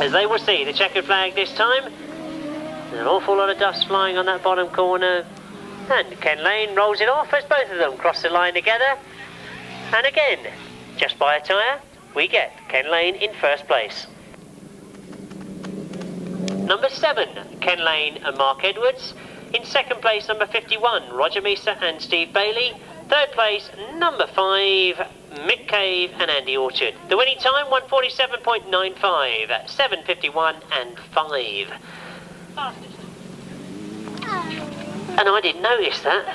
as they will see the checkered flag this time. There's an awful lot of dust flying on that bottom corner, and Ken Lane rolls it off as both of them cross the line together. And again, just by a tyre, we get Ken Lane in first place. Number 7, Ken Lane and Mark Edwards. In second place, number 51, Roger Mussen and Steve Bailey. Third place, number 5, Mick Cave and Andy Orchard. The winning time, 1:47.95, 7:51 and 5. And I didn't notice that.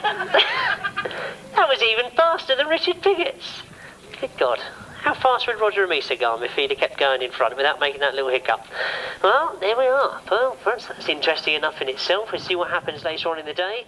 That was even faster than Richard Piggott's. Good God. How fast would Roger Mussen go if he'd have kept going in front without making that little hiccup? Well, there we are. Well, perhaps that's interesting enough in itself. We'll see what happens later on in the day.